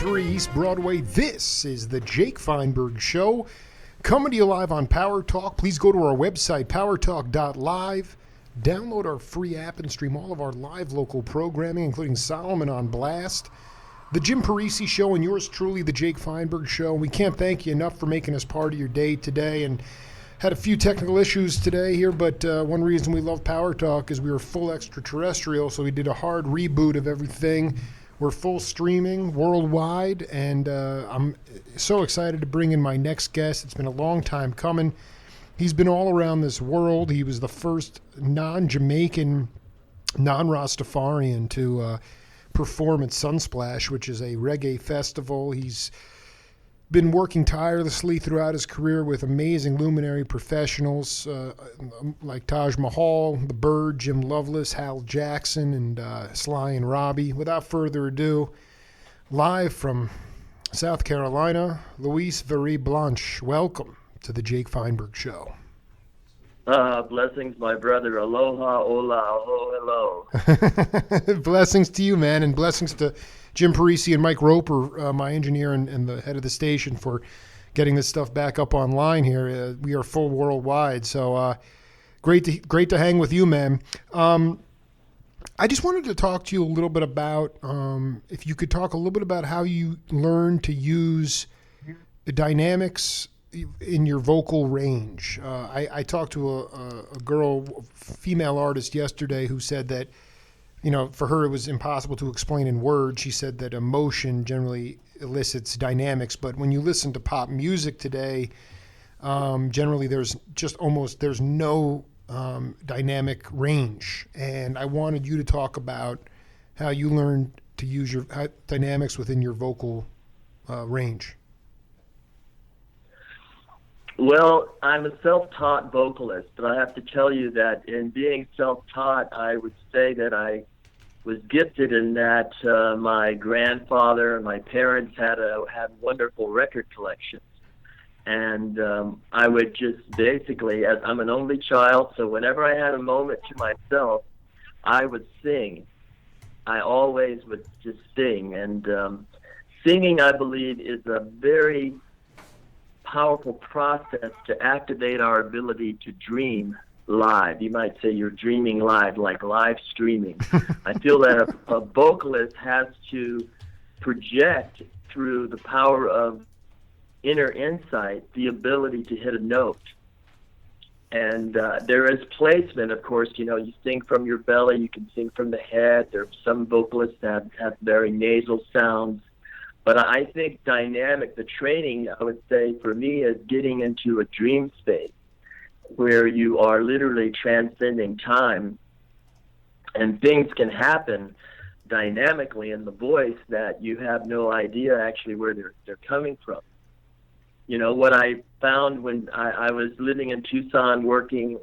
Louis-Virie, East Broadway. This is the Jake Feinberg Show, coming to you live on Power Talk. Please go to our website, powertalk.live. Download our free app and stream all of our live local programming, including Solomon on Blast, the Jim Parisi Show, and yours truly, the Jake Feinberg Show. We can't thank you enough for making us part of your day today. And had a few technical issues today here, but one reason we love Power Talk is we were full extraterrestrial, so we did a hard reboot of everything. We're full streaming worldwide, and I'm so excited to bring in my next guest. It's been a long time coming. He's been all around this world. He was the first non-Jamaican, non-Rastafarian to perform at Sunsplash, which is a reggae festival. He's been working tirelessly throughout his career with amazing luminary professionals like Taj Mahal, The Bird, Jim Lovelace, Hal Jackson, and Sly and Robbie. Without further ado, live from South Carolina, Louis-Virie, Blanche. Welcome to the Jake Feinberg Show. Blessings, my brother. Aloha, hola, hello. Blessings to you, man, and blessings to Jim Parisi and Mike Roper, my engineer and the head of the station, for getting this stuff back up online here. We are full worldwide, so great to hang with you, man. I just wanted to talk to you a little bit about, if you could talk a little bit about how you learned to use the dynamics in your vocal range. I talked to a girl, female artist yesterday, who said that, you know, for her it was impossible to explain in words. She said that emotion generally elicits dynamics, but when you listen to pop music today, generally there's no dynamic range. And I wanted you to talk about how you learned to use your dynamics within your vocal range. Well, I'm a self-taught vocalist, but I have to tell you that in being self-taught, I would say that I was gifted in that my grandfather and my parents had wonderful record collections. And I would just basically, as I'm an only child, so whenever I had a moment to myself, I would sing. I always would just sing. And singing, I believe, is a very powerful process to activate our ability to dream live. You might say you're dreaming live, like live streaming. I feel that a vocalist has to project through the power of inner insight the ability to hit a note. And there is placement, of course. You know, you sing from your belly, you can sing from the head. There are some vocalists that have very nasal sounds. But I think the training, I would say, for me, is getting into a dream state where you are literally transcending time, and things can happen dynamically in the voice that you have no idea actually where they're coming from. You know, what I found when I was living in Tucson working,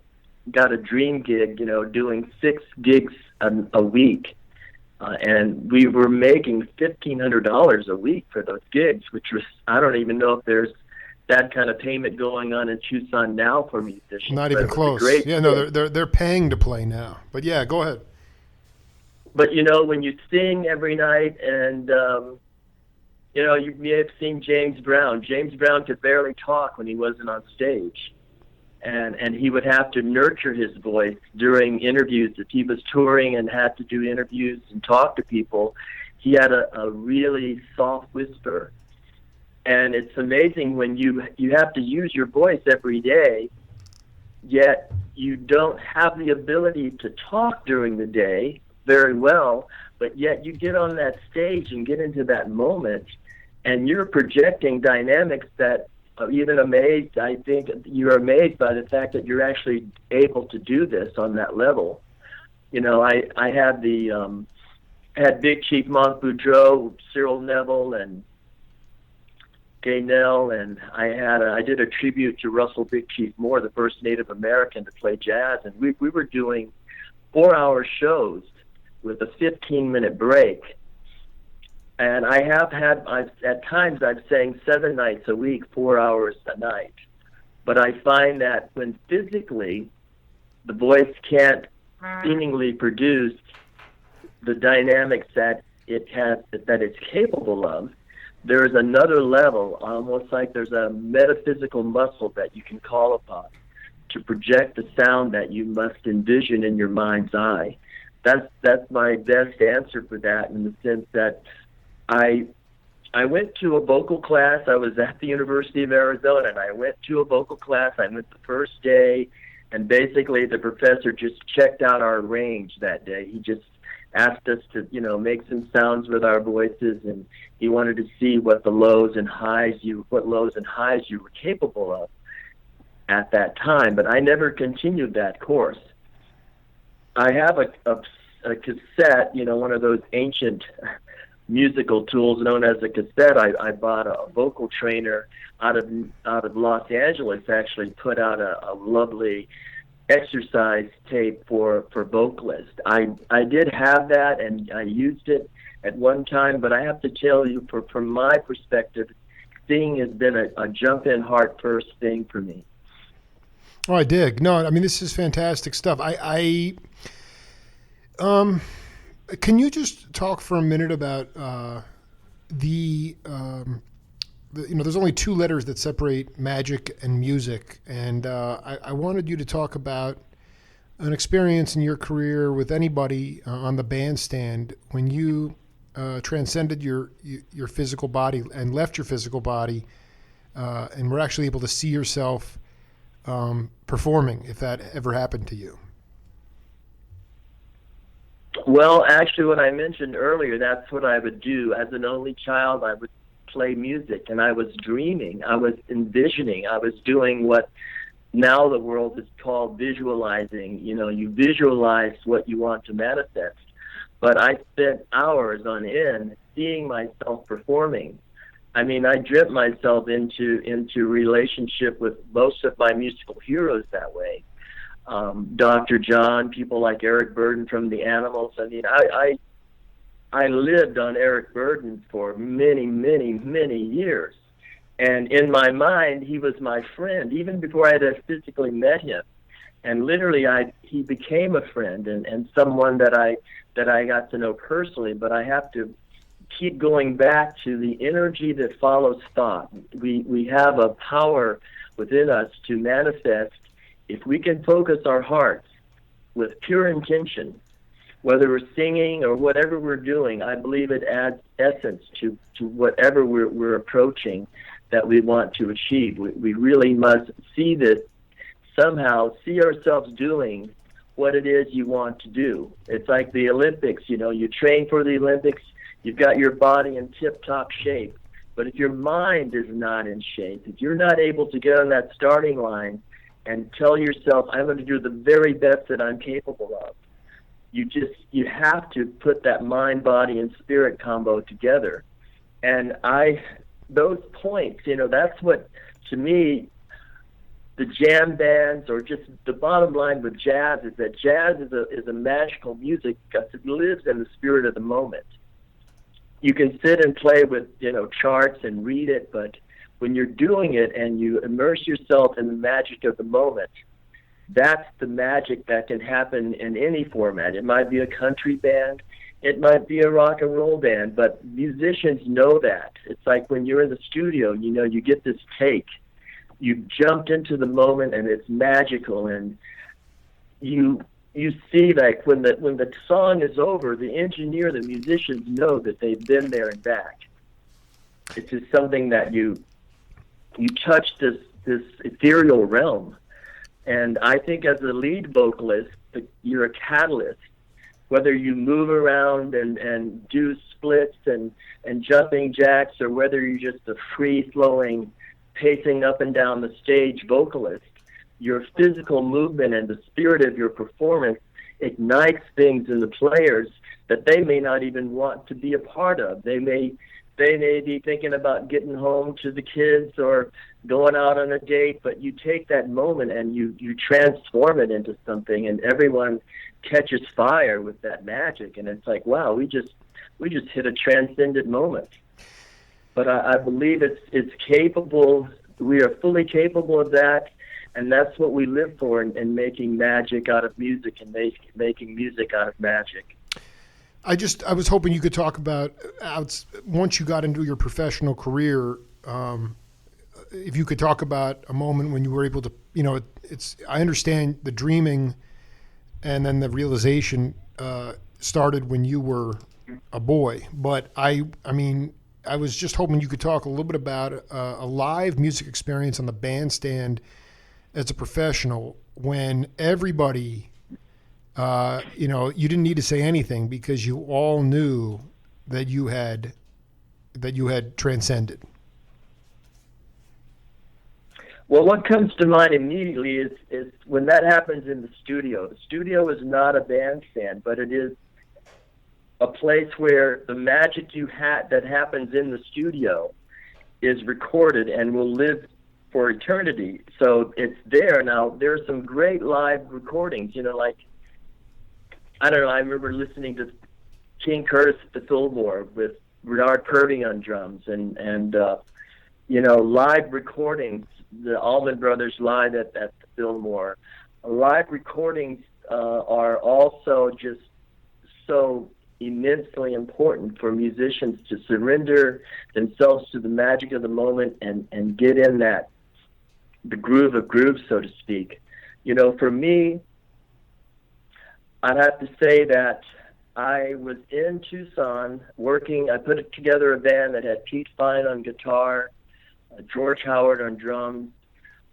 got a dream gig, you know, doing 6 gigs a week. And we were making $1,500 a week for those gigs, which was, I don't even know if there's that kind of payment going on in Tucson now for musicians. Not even close. Yeah, no, they're paying to play now. But yeah, go ahead. But you know, when you sing every night, and you know, you may have seen James Brown. James Brown could barely talk when he wasn't on stage. And he would have to nurture his voice during interviews. If he was touring and had to do interviews and talk to people, he had a really soft whisper. And it's amazing when you have to use your voice every day, yet you don't have the ability to talk during the day very well, but yet you get on that stage and get into that moment, and you're projecting dynamics that even amazed. I think you're amazed by the fact that you're actually able to do this on that level. You know, I had had Big Chief Monk Boudreaux, Cyril Neville, and Gaynell, and I did a tribute to Russell Big Chief Moore, the first Native American to play jazz, and we were doing 4-hour shows with a 15-minute break. And at times I've sang 7 nights a week, 4 hours a night. But I find that when physically the voice can't seemingly produce the dynamics that it's capable of, there's another level, almost like there's a metaphysical muscle that you can call upon to project the sound that you must envision in your mind's eye. That's my best answer for that, in the sense that I went to a vocal class. I was at the University of Arizona, and I went to a vocal class. I went the first day, and basically the professor just checked out our range that day. He just asked us to, make some sounds with our voices, and he wanted to see what lows and highs you were capable of at that time. But I never continued that course. I have a cassette, one of those ancient musical tools known as a cassette. I bought a vocal trainer out of Los Angeles. Actually put out a lovely exercise tape for vocalists. I did have that, and I used it at one time, but I have to tell you, from my perspective, singing has been a jump-in heart first thing for me. Oh, I dig. No, I mean, this is fantastic stuff. Can you just talk for a minute about there's only two letters that separate magic and music, and I wanted you to talk about an experience in your career with anybody on the bandstand when you transcended your physical body and left your physical body, and were actually able to see yourself performing, if that ever happened to you. Well, actually, what I mentioned earlier, that's what I would do. As an only child, I would play music, and I was dreaming. I was envisioning. I was doing what now the world is called visualizing. You visualize what you want to manifest. But I spent hours on end seeing myself performing. I mean, I dreamt myself into relationship with most of my musical heroes that way. Dr. John, people like Eric Burdon from the Animals. I mean, I lived on Eric Burdon for many, many, many years. And in my mind, he was my friend, even before I had physically met him. And literally, he became a friend and someone that I got to know personally. But I have to keep going back to the energy that follows thought. We have a power within us to manifest. If we can focus our hearts with pure intention, whether we're singing or whatever we're doing, I believe it adds essence to whatever we're approaching that we want to achieve. We really must see this, somehow see ourselves doing what it is you want to do. It's like the Olympics, you train for the Olympics, you've got your body in tip-top shape, but if your mind is not in shape, if you're not able to get on that starting line and tell yourself, I'm going to do the very best that I'm capable of. You have to put that mind, body, and spirit combo together. And those points, that's what, to me, the jam bands, or just the bottom line with jazz, is that jazz is a magical music because it lives in the spirit of the moment. You can sit and play with, charts and read it, but when you're doing it and you immerse yourself in the magic of the moment, that's the magic that can happen in any format. It might be a country band, it might be a rock and roll band, but musicians know that. It's like when you're in the studio, you get this take. You jumped into the moment and it's magical, and you see, like, when the song is over, the engineer, the musicians know that they've been there and back. It's just something that you touch this ethereal realm. And I think as a lead vocalist, you're a catalyst. Whether you move around and do splits and jumping jacks, or whether you're just a free-flowing, pacing up and down the stage vocalist, your physical movement and the spirit of your performance ignites things in the players that they may not even want to be a part of. They may be thinking about getting home to the kids or going out on a date, but you take that moment and you transform it into something, and everyone catches fire with that magic, and it's like, wow, we just hit a transcendent moment. But I believe it's capable. We are fully capable of that, and that's what we live for in making magic out of music and making music out of magic. I was hoping you could talk about once you got into your professional career, if you could talk about a moment when you were able to, I understand the dreaming and then the realization started when you were a boy, but I mean, I was just hoping you could talk a little bit about a live music experience on the bandstand as a professional when everybody, you didn't need to say anything because you all knew that you had transcended. Well, what comes to mind immediately is when that happens in the studio. The studio is not a bandstand, but it is a place where the magic that happens in the studio is recorded and will live for eternity. So it's there. Now, there's some great live recordings, like, I don't know, I remember listening to King Curtis at the Fillmore with Bernard Purdy on drums and live recordings, the Allman Brothers live at the Fillmore. Live recordings are also just so immensely important for musicians to surrender themselves to the magic of the moment and get in the groove of grooves, so to speak. For me, I'd have to say that I was in Tucson working. I put together a band that had Pete Fine on guitar, George Howard on drums.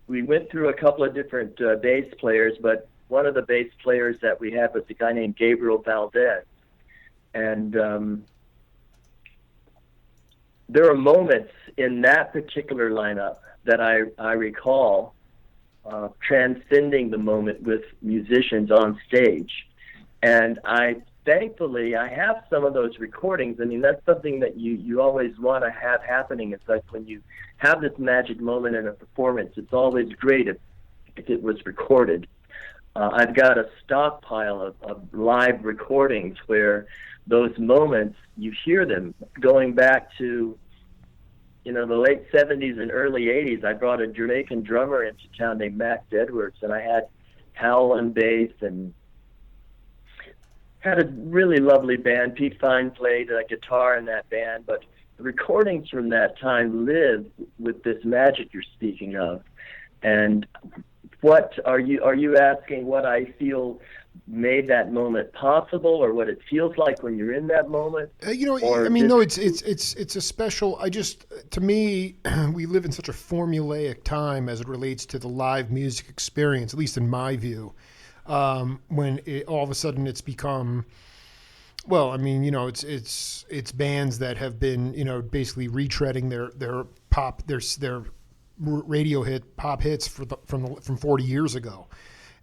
We went through a couple of different bass players, but one of the bass players that we had was a guy named Gabriel Valdez. And there are moments in that particular lineup that I recall transcending the moment with musicians on stage. And thankfully, I have some of those recordings. I mean, that's something that you always want to have happening. It's like when you have this magic moment in a performance, it's always great if it was recorded. I've got a stockpile of live recordings where those moments, you hear them going back to, the late 70s and early 80s. I brought a Jamaican drummer into town named Max Edwards, and I had Howell on bass and had a really lovely band. Pete Fine played guitar in that band, but the recordings from that time live with this magic you're speaking of. And what are you asking what I feel made that moment possible, or what it feels like when you're in that moment? No, it's a special. To me, we live in such a formulaic time as it relates to the live music experience, at least in my view. When all of a sudden it's become, it's bands that have been, basically retreading their pop, their radio pop hits from 40 years ago.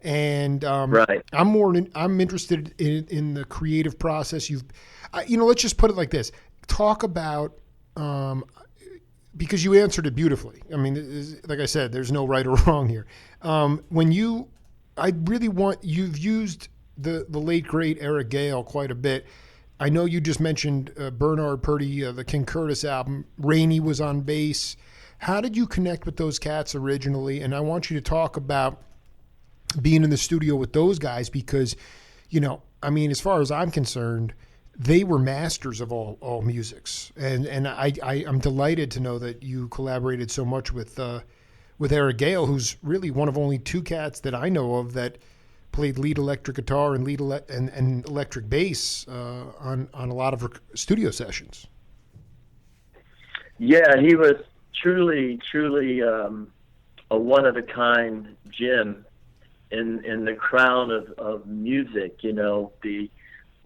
And right. I'm interested in the creative process. Let's just put it like this. Talk about, because you answered it beautifully. I mean, like I said, there's no right or wrong here. You've used the late great Eric Gale quite a bit. I know you just mentioned Bernard Purdy, the King Curtis album. Rainey was on bass. How did you connect with those cats originally? And I want you to talk about being in the studio with those guys because, as far as I'm concerned, they were masters of all musics. And I'm delighted to know that you collaborated so much with Eric Gale, who's really one of only two cats that I know of that played lead electric guitar and and electric bass on a lot of studio sessions. Yeah, he was truly a one-of-a-kind gem in the crown of music.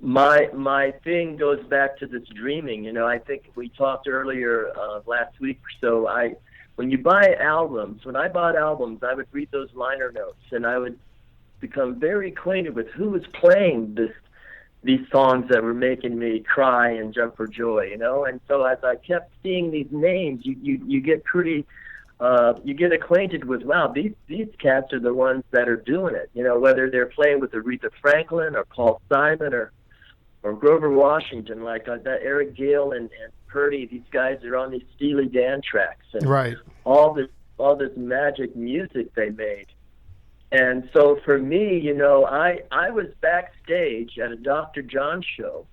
My thing goes back to this dreaming. I think we talked earlier last week or so. When I bought albums, I would read those liner notes, and I would become very acquainted with who was playing these songs that were making me cry and jump for joy, And so as I kept seeing these names, you get pretty, you get acquainted with, wow, these cats are the ones that are doing it, whether they're playing with Aretha Franklin or Paul Simon or Grover Washington, like that Eric Gale and Purdy. These guys are on these Steely Dan tracks and right. all this magic music they made. And so for me, I was backstage at a Dr. John show,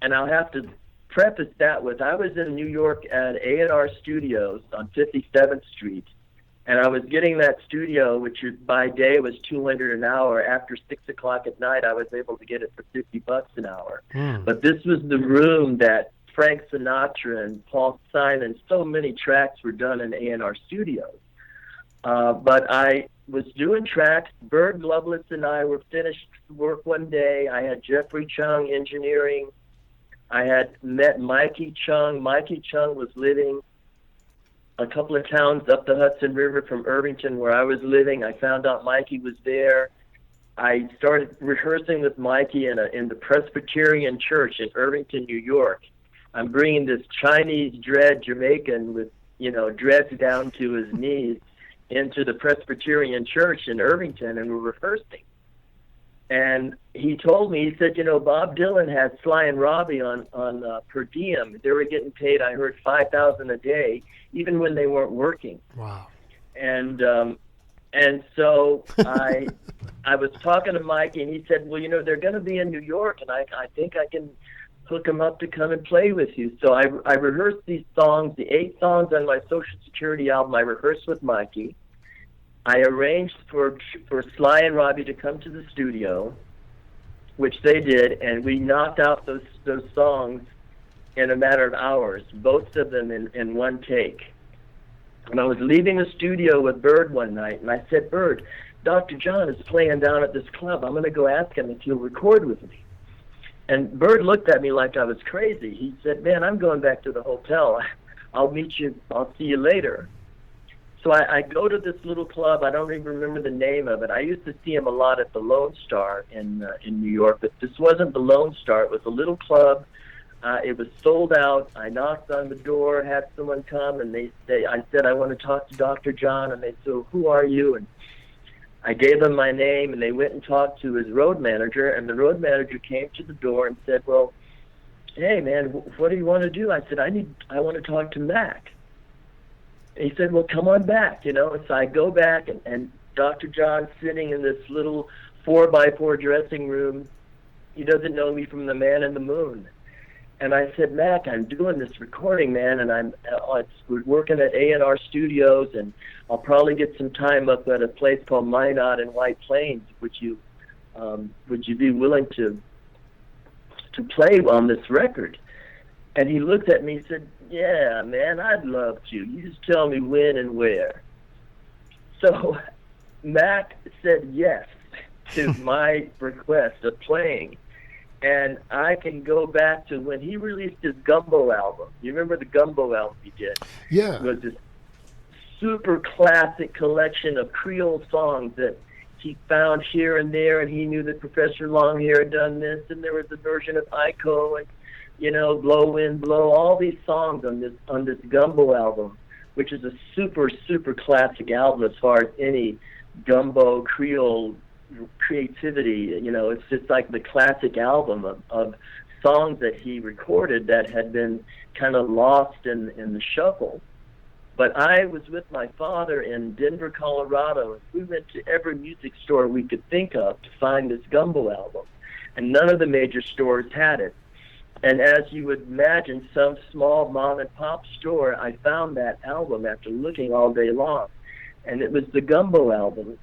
And I'll have to preface that with, I was in New York at A&R Studios on 57th Street, and I was getting that studio, which by day was $200 an hour. After 6 o'clock at night, I was able to get it for $50 an hour. But this was the room that Frank Sinatra and Paul Simon, so many tracks were done in A&R Studios. But I was doing tracks. Bird Lovelace and I were finished work one day. I had Jeffrey Chung engineering. I had met Mikey Chung. Mikey Chung was living a couple of towns up the Hudson River from Irvington, where I was living. I found out Mikey was there. I started rehearsing with Mikey in the Presbyterian Church in Irvington, New York. I'm bringing this Chinese dread Jamaican with, dreads down to his knees into the Presbyterian Church in Irvington, and we're rehearsing. And he told me, he said, Bob Dylan had Sly and Robbie on per diem. They were getting paid, I heard, $5,000 a day, even when they weren't working. Wow. And so I was talking to Mike, and he said, well, they're going to be in New York, and I think I can hook them up to come and play with you. So I rehearsed these songs, the 8 songs on my Social Security album. I rehearsed with Mikey. I arranged for Sly and Robbie to come to the studio, which they did, and we knocked out those songs in a matter of hours, both of them in one take. And I was leaving the studio with Bird one night, and I said, Bird, Dr. John is playing down at this club. I'm going to go ask him if he'll record with me. And Bird looked at me like I was crazy. He said, man, I'm going back to the hotel. I'll meet you. I'll see you later. So I go to this little club. I don't even remember the name of it. I used to see him a lot at the Lone Star in New York, but this wasn't the Lone Star. It was a little club. It was sold out. I knocked on the door, had someone come, and I said, I want to talk to Dr. John. And they said, who are you? And I gave them my name, and they went and talked to his road manager, and the road manager came to the door and said, well, hey, man, what do you want to do? I said, I want to talk to Mac. He said, well, come on back, So I go back, and Dr. John's sitting in this little 4x4 dressing room. He doesn't know me from the Man in the Moon. And I said, Mac, I'm doing this recording, man, and we're working at A&R Studios, and I'll probably get some time up at a place called Minot in White Plains. Would you be willing to play on this record? And he looked at me and said, yeah, man, I'd love to. You just tell me when and where. So Mac said yes to my request of playing. And I can go back to when he released his Gumbo album. You remember the Gumbo album he did? Yeah. It was this super classic collection of Creole songs that he found here and there, and he knew that Professor Longhair had done this, and there was a version of Iko, and Blow Wind Blow, all these songs on this Gumbo album, which is a super, super classic album as far as any Gumbo Creole creativity. It's just like the classic album of songs that he recorded that had been kind of lost in the shuffle. But I was with my father in Denver, Colorado, and we went to every music store we could think of to find this Gumbo album, and none of the major stores had it. And as you would imagine, some small mom-and-pop store, I found that album after looking all day long. And it was the Gumbo album.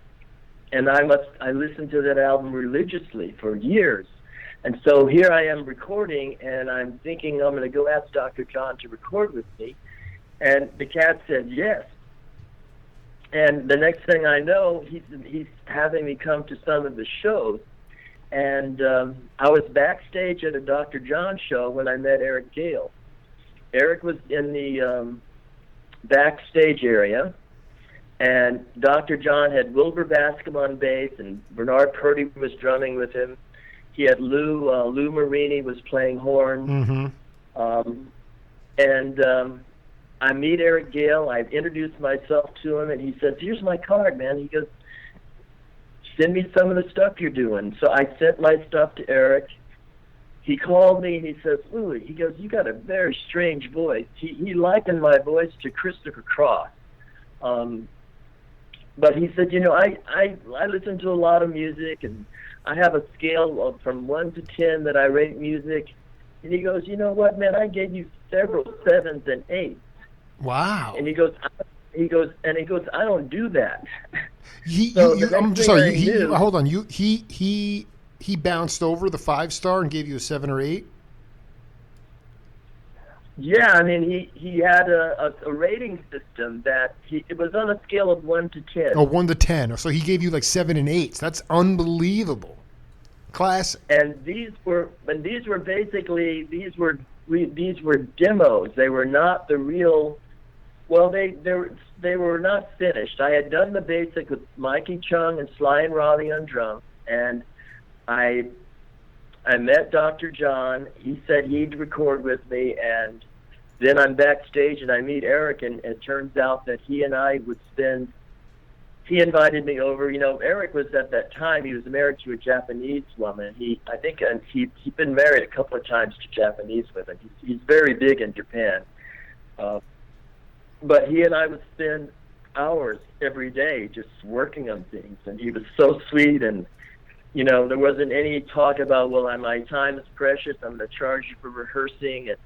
And I listened to that album religiously for years. And so here I am recording, and I'm thinking I'm going to go ask Dr. John to record with me. And the cat said yes. And the next thing I know, he's having me come to some of the shows. And I was backstage at a Dr. John show when I met Eric Gale. Eric was in the backstage area, and Dr. John had Wilbur Bascom on bass, and Bernard Purdy was drumming with him. He had Lou Marini was playing horn. Mm-hmm. I meet Eric Gale. I introduced myself to him, and he says, here's my card, man. He goes, send me some of the stuff you're doing. So I sent my stuff to Eric. He called me, and he says, Louis, he goes, you got a very strange voice. He likened my voice to Christopher Cross. But he said, I listen to a lot of music, and I have a scale from 1 to 10 that I rate music. And he goes, you know what, man? I gave you several sevens and eights. Wow. And he goes, I don't do that. He, So you, the I'm next thing sorry. I knew, Hold on. He bounced over the 5-star and gave you a 7 or 8. yeah, I mean, he had a rating system that it was on a scale of 1 to 10. Oh, 1 to 10. So he gave you like 7 and 8s. That's unbelievable. Classic. And these were basically these were demos. They were not the real. Well, they were not finished. I had done the basic with Mikey Chung and Sly and Robbie on drums, and I met Dr. John. He said he'd record with me, and then I'm backstage and I meet Eric, and it turns out that he and I would spend. He invited me over. You know, Eric was at that time. He was married to a Japanese woman. He'd been married a couple of times to Japanese women. He's very big in Japan. But he and I would spend hours every day just working on things, and he was so sweet. And you know, there wasn't any talk about, well, my time is precious, I'm going to charge you for rehearsing, and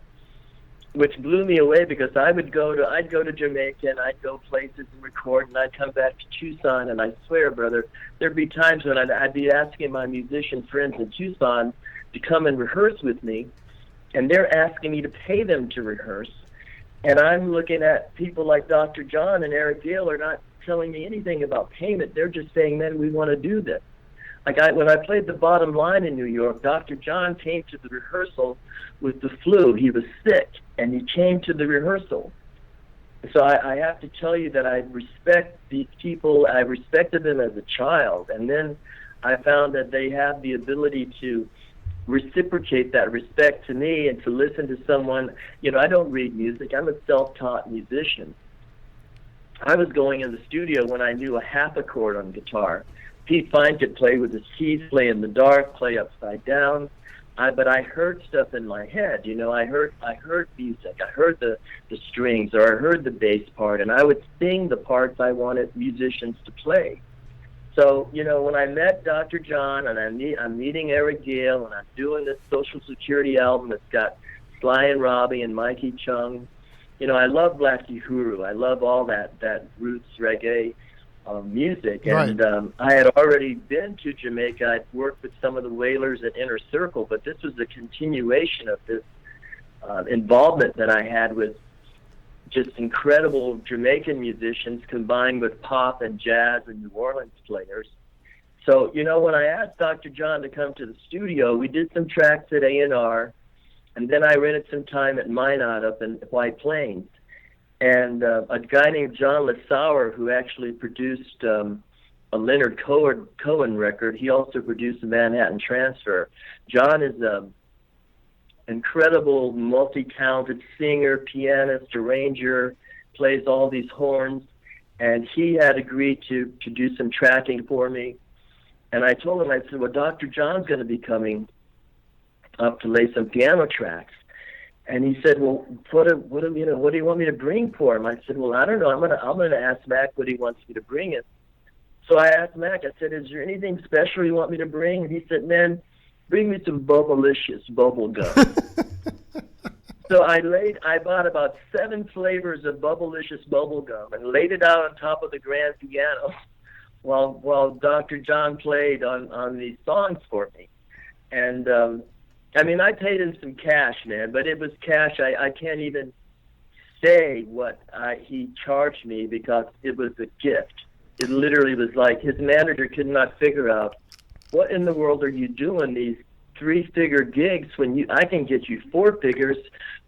which blew me away, because I'd go to Jamaica and I'd go places and record, and I'd come back to Tucson, and I swear, brother, there'd be times when I'd be asking my musician friends in Tucson to come and rehearse with me, and they're asking me to pay them to rehearse, and I'm looking at people like Dr. John and Eric Gale are not telling me anything about payment. They're just saying, man, we want to do this. Like when I played the Bottom Line in New York, Dr. John came to the rehearsal with the flu. He was sick, and he came to the rehearsal. So I have to tell you that I respect these people. I respected them as a child, and then I found that they have the ability to reciprocate that respect to me and to listen to someone. You know, I don't read music. I'm a self-taught musician. I was going in the studio when I knew a half a chord on guitar. Pete Fine could play with his keys, play in the dark, play upside down. But I heard stuff in my head. You know, I heard music. I heard the strings, or I heard the bass part, and I would sing the parts I wanted musicians to play. So, you know, when I met Dr. John, and I'm meeting Eric Gale, and I'm doing this Social Security album that's got Sly and Robbie and Mikey Chung. You know, I love Black Uhuru. I love all that roots reggae music, and Right. I had already been to Jamaica. I'd worked with some of the Wailers at Inner Circle, but this was a continuation of this involvement that I had with just incredible Jamaican musicians combined with pop and jazz and New Orleans players. So, you know, when I asked Dr. John to come to the studio, we did some tracks at A&R, and then I rented some time at Minot up in White Plains. And a guy named John Lissauer, who actually produced a Leonard Cohen record, he also produced the Manhattan Transfer. John is an incredible, multi-talented singer, pianist, arranger, plays all these horns, and he had agreed to do some tracking for me. And I told him, I said, well, Dr. John's going to be coming up to lay some piano tracks. And he said, well, what do you want me to bring for him? I said, well, I don't know. I'm gonna ask Mac what he wants me to bring him. So I asked Mac, I said, is there anything special you want me to bring? And he said, man, bring me some Bubblicious bubble gum. So I bought about 7 flavors of Bubblicious bubble gum and laid it out on top of the grand piano while Dr. John played on these songs for me. And I mean, I paid him some cash, man, but it was cash. I can't even say what he charged me, because it was a gift. It literally was like his manager could not figure out, what in the world are you doing these 3-figure gigs when I can get you 4 figures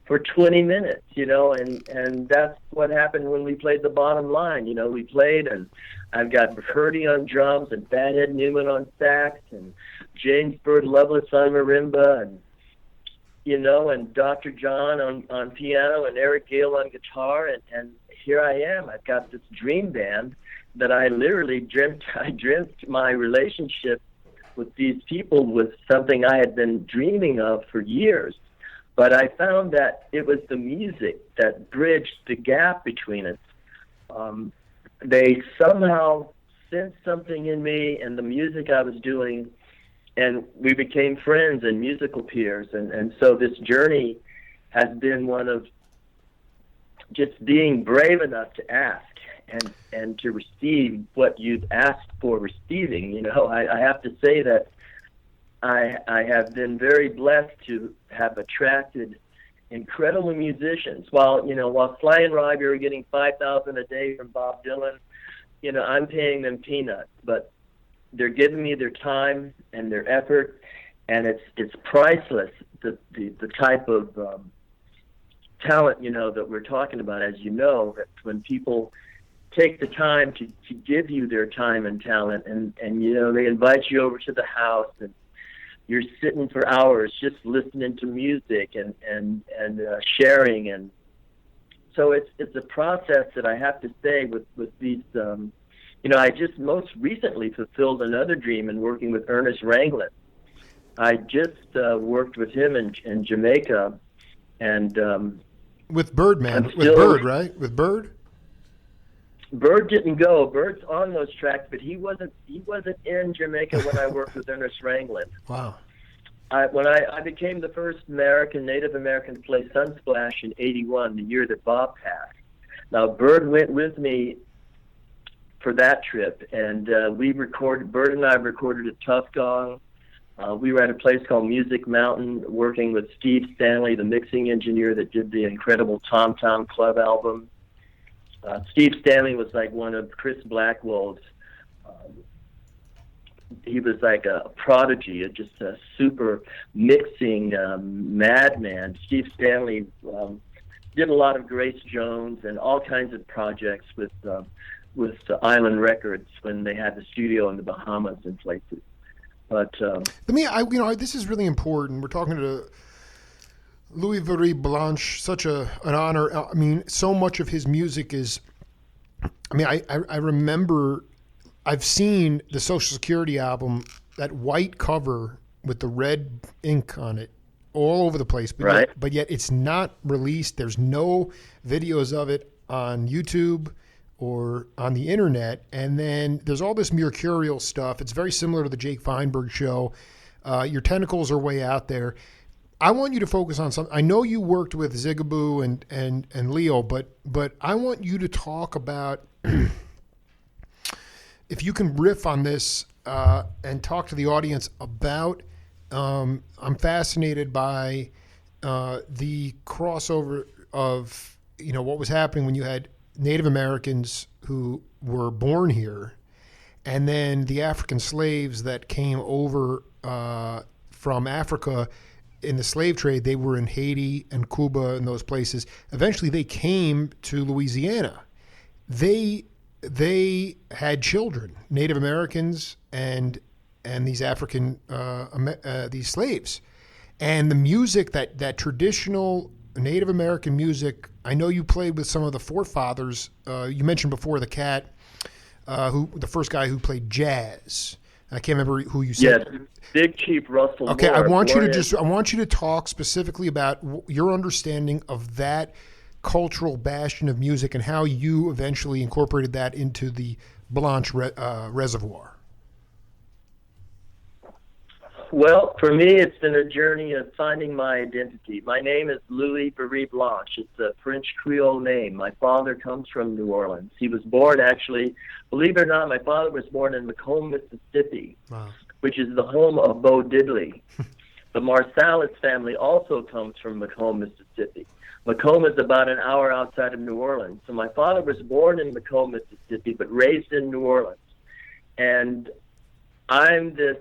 for 20 minutes, you know, and that's what happened when we played the Bottom Line. You know, we played, and I've got Purdy on drums, and Fathead Newman on sax, and James Bird Lovelace on marimba, and you know, and Dr. John on piano, and Eric Gale on guitar, and here I am. I've got this dream band that I literally dreamt. I dreamt my relationship with these people was something I had been dreaming of for years. But I found that it was the music that bridged the gap between us. They somehow sensed something in me, and the music I was doing and we became friends and musical peers. And so this journey has been one of just being brave enough to ask and to receive what you've asked for receiving. You know, I have to say that I have been very blessed to have attracted incredible musicians. While Sly and Robbie are getting $5,000 a day from Bob Dylan, I'm paying them peanuts, but they're giving me their time and their effort, and it's priceless. The type of talent that we're talking about, as you know, that when people take the time to give you their time and talent, and they invite you over to the house, and you're sitting for hours just listening to music and sharing. And so it's a process that I have to say with these, I just most recently fulfilled another dream in working with Ernest Ranglin. I just worked with him in Jamaica, and with Birdman, with Bird, right? With Bird. Bird didn't go. Bird's on those tracks, but he wasn't in Jamaica when I worked with Ernest Ranglin. Wow. When I became the first Native American to play Sunsplash in '81, the year that Bob passed. Now Bird went with me for that trip, and Bird and I recorded at Tough Gong. We were at a place called Music Mountain, working with Steve Stanley, the mixing engineer that did the incredible Tom Tom Club album. Steve Stanley was like one of Chris Blackwell's. He was like a prodigy, just a super mixing madman. Steve Stanley did a lot of Grace Jones and all kinds of projects with Island Records when they had the studio in the Bahamas and places. But this is really important. We're talking to Louis-Virie Blanche, such an honor. I mean, so much of his music is, I remember I've seen the Social Security album, that white cover with the red ink on it, all over the place. But yet it's not released. There's no videos of it on YouTube or on the internet. And then there's all this mercurial stuff. It's very similar to the Jake Feinberg show. Your tentacles are way out there. I want you to focus on something. I know you worked with Zigaboo and Leo, but I want you to talk about, if you can riff on this and talk to the audience about, I'm fascinated by the crossover of, what was happening when you had Native Americans who were born here, and then the African slaves that came over from Africa in the slave trade. They were in Haiti and Cuba and those places. Eventually they came to Louisiana. They had children, Native Americans and these African these slaves, and the music, that traditional Native American music. I know you played with some of the forefathers. You mentioned before the Cat, the first guy who played jazz. I can't remember who you said. Yes, Big Chief Russell. Okay, Moore, I want you to talk specifically about your understanding of that cultural bastion of music and how you eventually incorporated that into the Blanche reservoir. Well, for me, it's been a journey of finding my identity. My name is Louis-Virie Blanche. It's a French Creole name. My father comes from New Orleans. He was born, actually, believe it or not, my father was born in Macomb, Mississippi, wow, which is the home of Bo Diddley. The Marsalis family also comes from Macomb, Mississippi. Macomb is about an hour outside of New Orleans. So my father was born in Macomb, Mississippi, but raised in New Orleans. And I'm this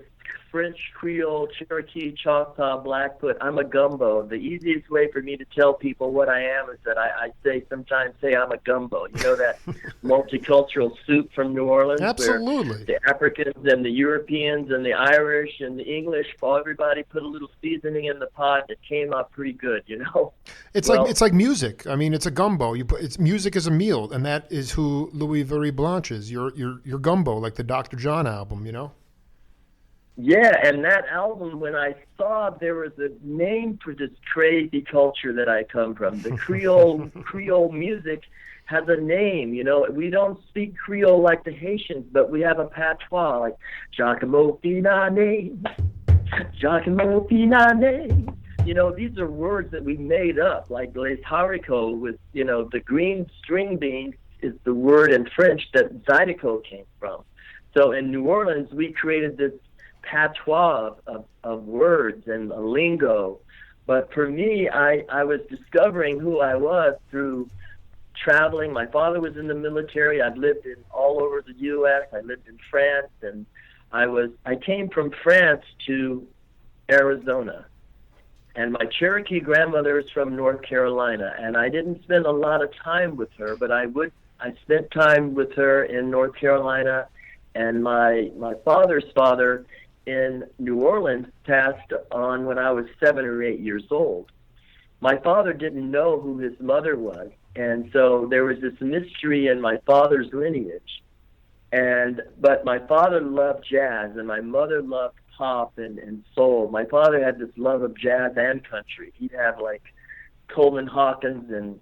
French, Creole, Cherokee, Choctaw, Blackfoot. I'm a gumbo. The easiest way for me to tell people what I am is that I sometimes say I'm a gumbo. You know that multicultural soup from New Orleans? Absolutely. The Africans and the Europeans and the Irish and the English, everybody put a little seasoning in the pot, and it came out pretty good, It's like music. I mean, it's a gumbo. Music is a meal, and that is who Louis-Virie Blanche is. Your gumbo, like the Dr. John album, Yeah, and that album, when I saw there was a name for this crazy culture that I come from, the Creole music has a name. We don't speak Creole like the Haitians, but we have a patois, like Giacomo Finane, Giacomo Pinane. You know, these are words that we made up, like les haricots with, you know, the green string bean is the word in French that zydeco came from. So in New Orleans, we created this patois of words and a lingo. But for me, I was discovering who I was through traveling. My father was in the military. I've lived in all over the U.S. I lived in France, and I came from France to Arizona. And my Cherokee grandmother is from North Carolina, and I didn't spend a lot of time with her, but I spent time with her in North Carolina, and my father's father in New Orleans passed on when I was 7 or 8 years old. My father didn't know who his mother was, and so there was this mystery in my father's lineage. But my father loved jazz, and my mother loved pop and soul. My father had this love of jazz and country. He'd have like Coleman Hawkins and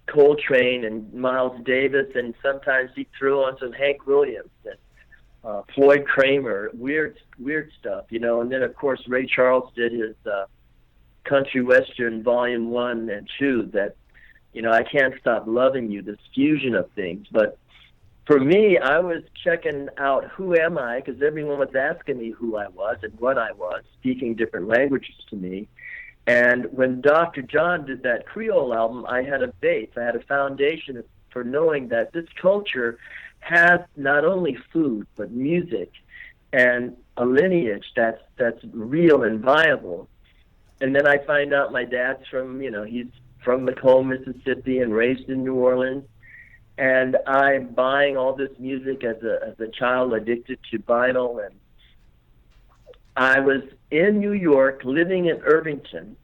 Coltrane and Miles Davis, and sometimes he'd throw on some Hank Williams and Floyd Kramer, weird stuff, you know. And then of course Ray Charles did his Country Western Volume 1 and 2 that, you know, I Can't Stop Loving You, this fusion of things. But for me, I was checking out who am I, because everyone was asking me who I was and what I was, speaking different languages to me. And when Dr. John did that Creole album, I had a base, I had a foundation for knowing that this culture has not only food, but music and a lineage that's real and viable. And then I find out my dad's from, you know, he's from Macomb, Mississippi, and raised in New Orleans. And I'm buying all this music as a child, addicted to vinyl. And I was in New York, living in Irvington.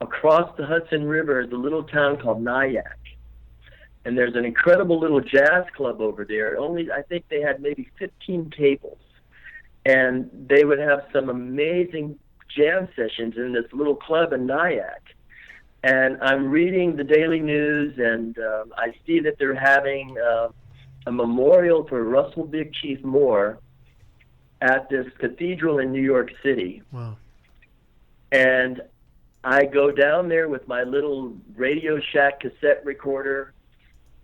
Across the Hudson River is a little town called Nyack. And there's an incredible little jazz club over there. I think they had maybe 15 tables. And they would have some amazing jam sessions in this little club in Nyack. And I'm reading the Daily News, and I see that they're having a memorial for Russell Big Chief Moore at this cathedral in New York City. Wow. And I go down there with my little Radio Shack cassette recorder,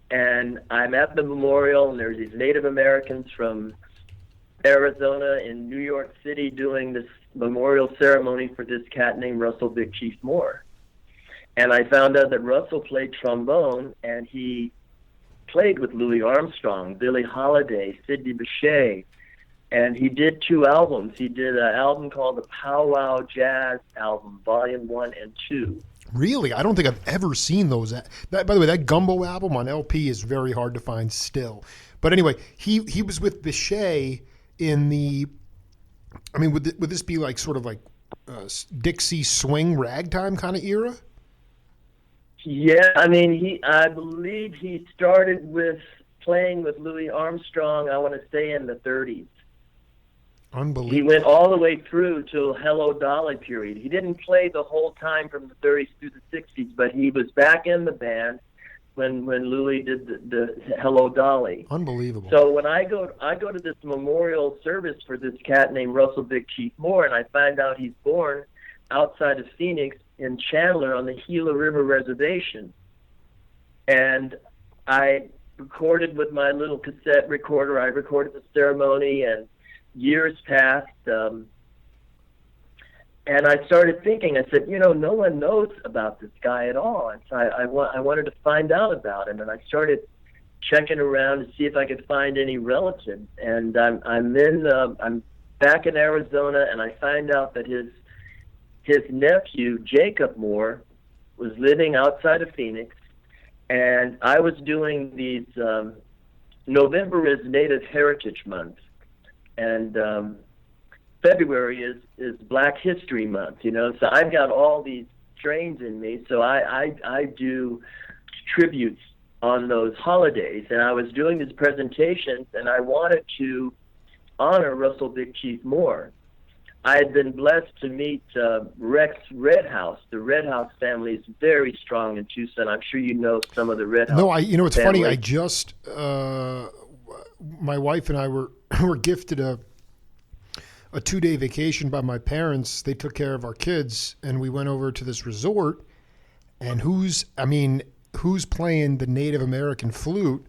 and I'm at the memorial, and there's these Native Americans from Arizona and New York City doing this memorial ceremony for this cat named Russell Big Chief Moore. And I found out that Russell played trombone, and he played with Louis Armstrong, Billie Holiday, Sidney Bechet, and he did 2 albums. He did an album called the Powwow Jazz Album, Volume 1 and 2. Really? I don't think I've ever seen those. By the way, that Gumbo album on LP is very hard to find still. But anyway, he was with Bechet in the, I mean, would this be like sort of like Dixie swing ragtime kind of era? Yeah, I mean, I believe he started with playing with Louis Armstrong, I want to say in the 30s. Unbelievable. He went all the way through to Hello Dolly period. He didn't play the whole time from the 30s through the 60s, but he was back in the band when Louis did the Hello Dolly. Unbelievable. So when I go to this memorial service for this cat named Russell Big Chief Moore, and I find out he's born outside of Phoenix in Chandler on the Gila River Reservation. And I recorded with my little cassette recorder. I recorded the ceremony, and years passed. And I started thinking, I said, you know, no one knows about this guy at all. And so I wanted to find out about him. And I started checking around to see if I could find any relatives. And I'm back in Arizona, and I find out that his nephew, Jacob Moore, was living outside of Phoenix, and I was doing these, November is Native Heritage Month, and February is Black History Month, you know, so I've got all these strains in me, so I do tributes on those holidays, and I was doing these presentations, and I wanted to honor Russell Big Chief Moore. I had been blessed to meet Rex Redhouse. The Redhouse family is very strong in Tucson. I'm sure you know some of the Redhouse. No, it's family. funny. I just my wife and I were gifted a a 2-day vacation by my parents. They took care of our kids, and we went over to this resort. And who's playing the Native American flute?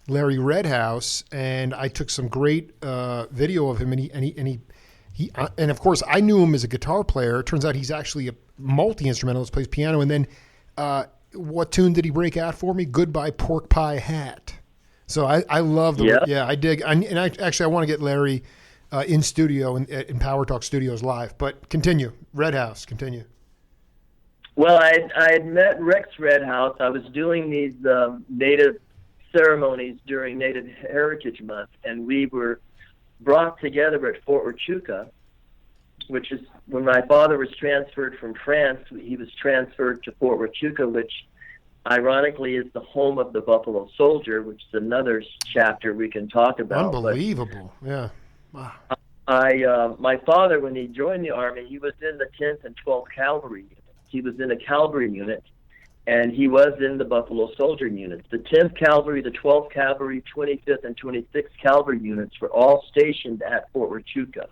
Larry Redhouse. And I took some great video of him, and of course I knew him as a guitar player. It turns out he's actually a multi-instrumentalist, plays piano. And then what tune did he break out for me? Goodbye Pork Pie Hat. So I love I dig. I want to get Larry in studio in Power Talk Studios live. But continue, Redhouse, continue. Well, I had met Rex Redhouse. I was doing these Native ceremonies during Native Heritage Month, and we were brought together at Fort Huachuca, which is when my father was transferred from France. He was transferred to Fort Huachuca, which ironically is the home of the Buffalo Soldier, which is another chapter we can talk about. Unbelievable. Yeah. Wow. My father, when he joined the Army, he was in the 10th and 12th Cavalry units. He was in a cavalry unit, and he was in the Buffalo Soldier units. The 10th Cavalry, the 12th Cavalry, 25th, and 26th Cavalry units were all stationed at Fort Huachuca,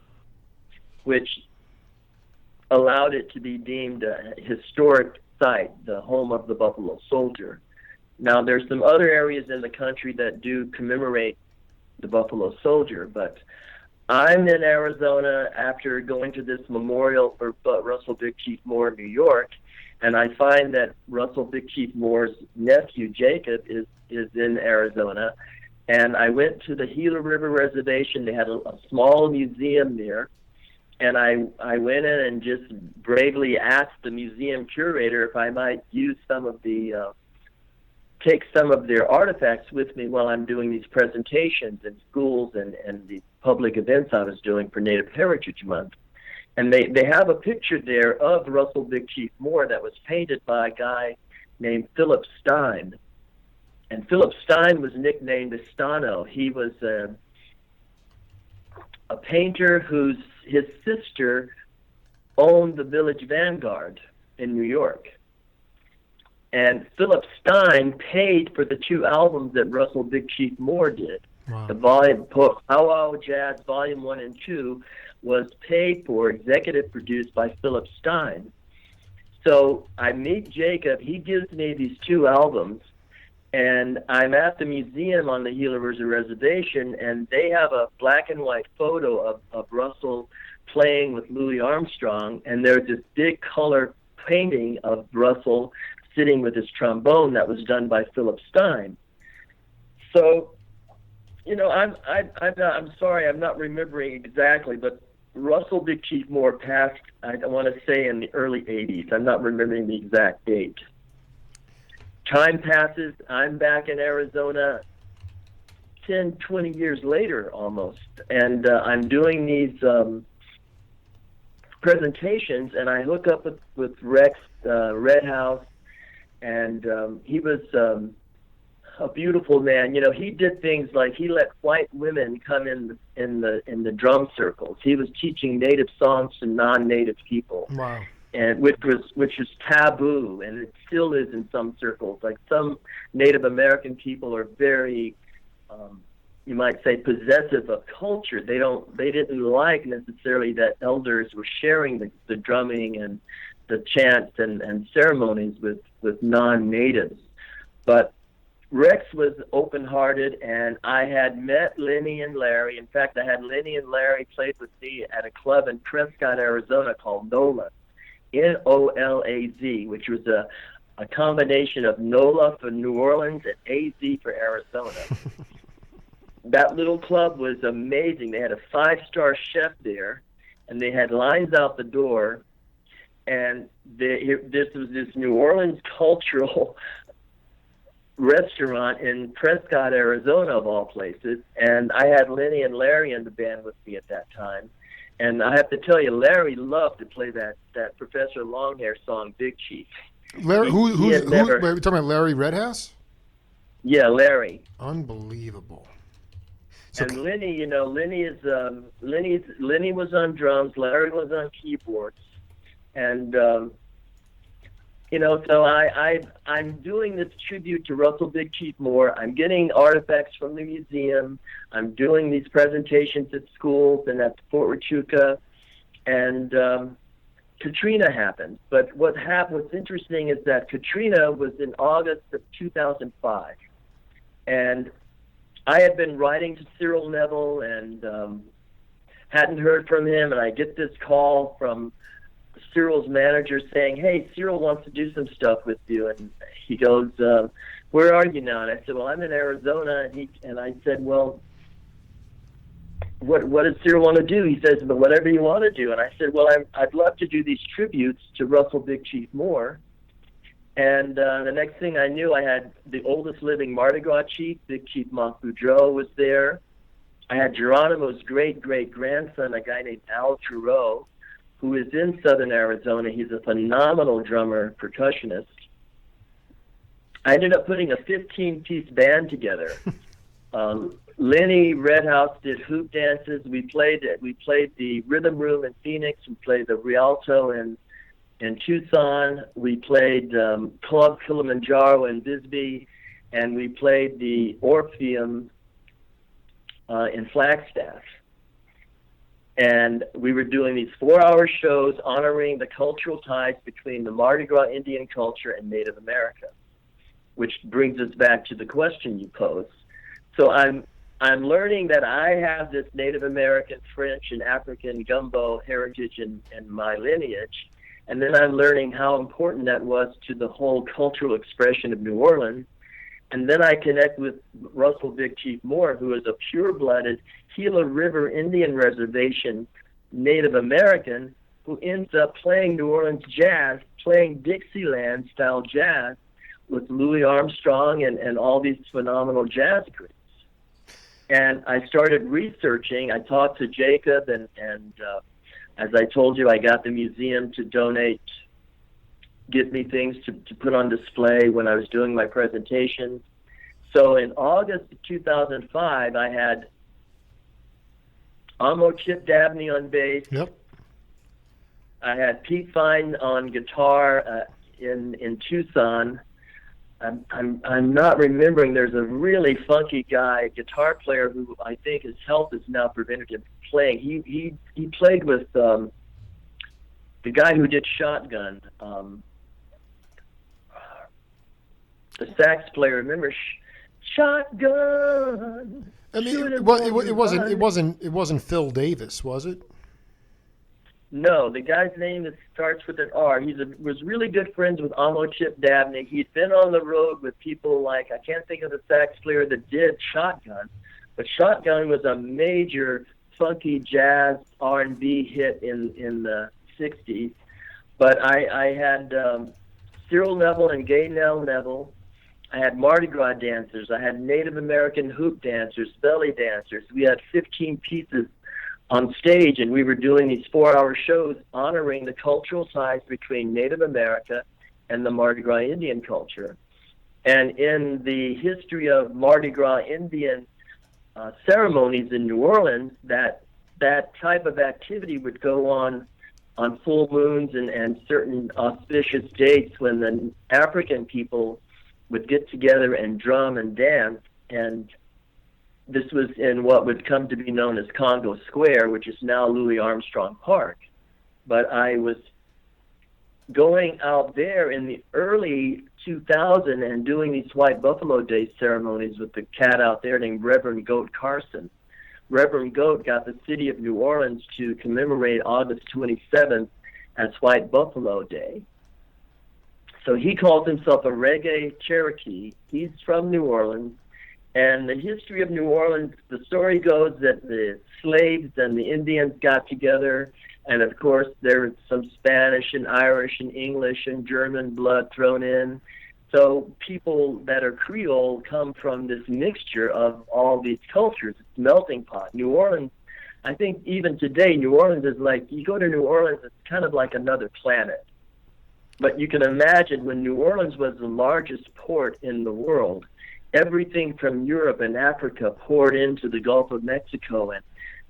which allowed it to be deemed a historic site, the home of the Buffalo Soldier. Now, there's some other areas in the country that do commemorate the Buffalo Soldier, but I'm in Arizona after going to this memorial for Russell Big Chief Moore in New York, and I find that Russell Big Chief Moore's nephew, Jacob, is in Arizona. And I went to the Gila River Reservation. They had a small museum there, and I went in and just bravely asked the museum curator if I might use take some of their artifacts with me while I'm doing these presentations in schools and the public events I was doing for Native Heritage Month. And they have a picture there of Russell Big Chief Moore that was painted by a guy named Philip Stein. And Philip Stein was nicknamed Estano. He was a painter his sister owned the Village Vanguard in New York. And Philip Stein paid for the 2 albums that Russell Big Chief Moore did. Wow. The Powwow Jazz Volume 1 and 2 was paid for, executive produced by Philip Stein. So I meet Jacob. He gives me these 2 albums, and I'm at the museum on the Gila River Reservation, and they have a black and white photo of Russell playing with Louis Armstrong, and there's this big color painting of Russell sitting with his trombone that was done by Philip Stein. So, I'm sorry, I'm not remembering exactly, but Russell Big Chief Moore passed, I want to say, in the early 80s. I'm not remembering the exact date. Time passes. I'm back in Arizona 10, 20 years later almost, and I'm doing these presentations, and I hook up with Rex Redhouse, and he was a beautiful man. He did things like he let white women come in the drum circles. He was teaching native songs to non-native people. Wow. And which was taboo, and it still is in some circles. Like some Native American people are very, you might say, possessive of culture. They didn't like necessarily that elders were sharing the drumming and the chants and ceremonies with non-natives. But Rex was open-hearted, and I had met Lenny and Larry. In fact, I had Lenny and Larry played with me at a club in Prescott, Arizona called NOLA, N-O-L-A-Z, which was a combination of NOLA for New Orleans and A-Z for Arizona. That little club was amazing. They had a 5-star chef there, and they had lines out the door. And this was this New Orleans cultural restaurant in Prescott, Arizona, of all places. And I had Lenny and Larry in the band with me at that time. And I have to tell you, Larry loved to play that Professor Longhair song, Big Chief. Larry, who are we talking about? Larry Redhouse? Yeah, Larry. Unbelievable. And Lenny, Lenny was on drums, Larry was on keyboards. And So I'm doing this tribute to Russell Big Chief Moore. I'm getting artifacts from the museum. I'm doing these presentations at schools and at Fort Huachuca, and Katrina happened. But what's interesting is that Katrina was in August of 2005, and I had been writing to Cyril Neville and hadn't heard from him, and I get this call from Cyril's manager saying, "Hey, Cyril wants to do some stuff with you." And he goes, "Where are you now?" And I said, "Well, I'm in Arizona." And I said, "Well, what does Cyril want to do?" He says, "But whatever you want to do." And I said, "Well, I'd love to do these tributes to Russell Big Chief Moore." And the next thing I knew, I had the oldest living Mardi Gras chief, Big Chief Monk Boudreaux, was there. I had Geronimo's great-great-grandson, a guy named Al Giroux, who is in southern Arizona. He's a phenomenal drummer, percussionist. I ended up putting a 15-piece band together. Lenny Redhouse did hoop dances. We played the Rhythm Room in Phoenix. We played the Rialto in Tucson. We played Club Kilimanjaro in Bisbee, and we played the Orpheum in Flagstaff. And we were doing these 4-hour shows honoring the cultural ties between the Mardi Gras Indian culture and Native America, which brings us back to the question you posed. So I'm learning that I have this Native American, French, and African gumbo heritage in my lineage, and then I'm learning how important that was to the whole cultural expression of New Orleans. And then I connect with Russell Big Chief Moore, who is a pure-blooded Gila River Indian Reservation Native American who ends up playing New Orleans jazz, playing Dixieland-style jazz with Louis Armstrong and all these phenomenal jazz groups. And I started researching. I talked to Jacob, and as I told you, I got the museum to give me things to put on display when I was doing my presentations. So in August of 2005, I had Amo Chip Dabney on bass. Yep. I had Pete Fine on guitar in Tucson. I'm not remembering. There's a really funky guy, guitar player, who I think his health has now prevented him from playing. He played with the guy who did Shotgun. The sax player, remember Shotgun? I mean, it wasn't Phil Davis, was it? No, the guy's name starts with an R. He was really good friends with Amo Chip Dabney. He'd been on the road with people like, I can't think of the sax player that did Shotgun, but Shotgun was a major funky jazz R&B hit in the 60s. But I had Cyril Neville and Gay Nell Neville. I had Mardi Gras dancers. I had Native American hoop dancers, belly dancers. We had 15 pieces on stage, and we were doing these 4-hour shows honoring the cultural ties between Native America and the Mardi Gras Indian culture. And in the history of Mardi Gras Indian ceremonies in New Orleans, that type of activity would go on full moons and certain auspicious dates when the African people would get together and drum and dance. And this was in what would come to be known as Congo Square, which is now Louis Armstrong Park. But I was going out there in the early 2000 and doing these White Buffalo Day ceremonies with the cat out there named Reverend Goat Carson. Reverend Goat got the city of New Orleans to commemorate August 27th as White Buffalo Day. So he calls himself a reggae Cherokee. He's from New Orleans. And the history of New Orleans, the story goes that the slaves and the Indians got together, and of course there was some Spanish and Irish and English and German blood thrown in. So people that are Creole come from this mixture of all these cultures. It's a melting pot. New Orleans, I think even today, New Orleans is like, you go to New Orleans, it's kind of like another planet. But you can imagine when New Orleans was the largest port in the world, everything from Europe and Africa poured into the Gulf of Mexico and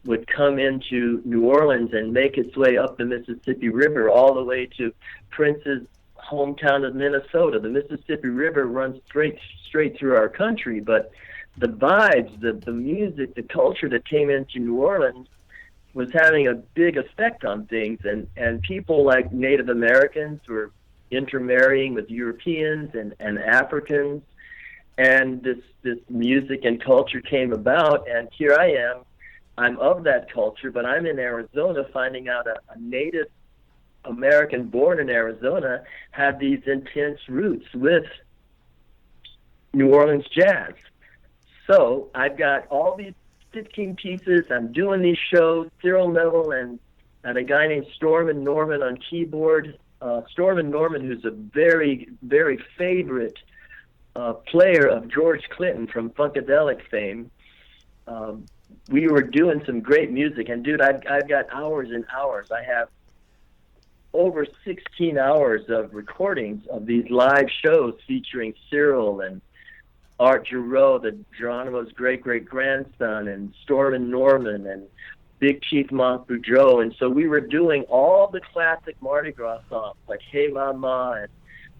would come into New Orleans and make its way up the Mississippi River all the way to Prince's hometown of Minnesota. The Mississippi River runs straight through our country, but the vibes, the music, the culture that came into New Orleans was having a big effect on things, and people like Native Americans were intermarrying with Europeans and Africans, and this music and culture came about, and here I am. I'm of that culture, but I'm in Arizona finding out a Native American born in Arizona had these intense roots with New Orleans jazz. So I've got all these 15 pieces. I'm doing these shows. Cyril Neville and a guy named Stormin Norman on keyboard. Stormin Norman, who's a very, very favorite player of George Clinton from Funkadelic fame. We were doing some great music, and dude, I've got hours and hours. I have over 16 hours of recordings of these live shows featuring Cyril and Art Giroux, the Geronimo's great-great-grandson, and Stormin Norman, and Big Chief Monk Boudreaux. And so we were doing all the classic Mardi Gras songs, like Hey Mama, and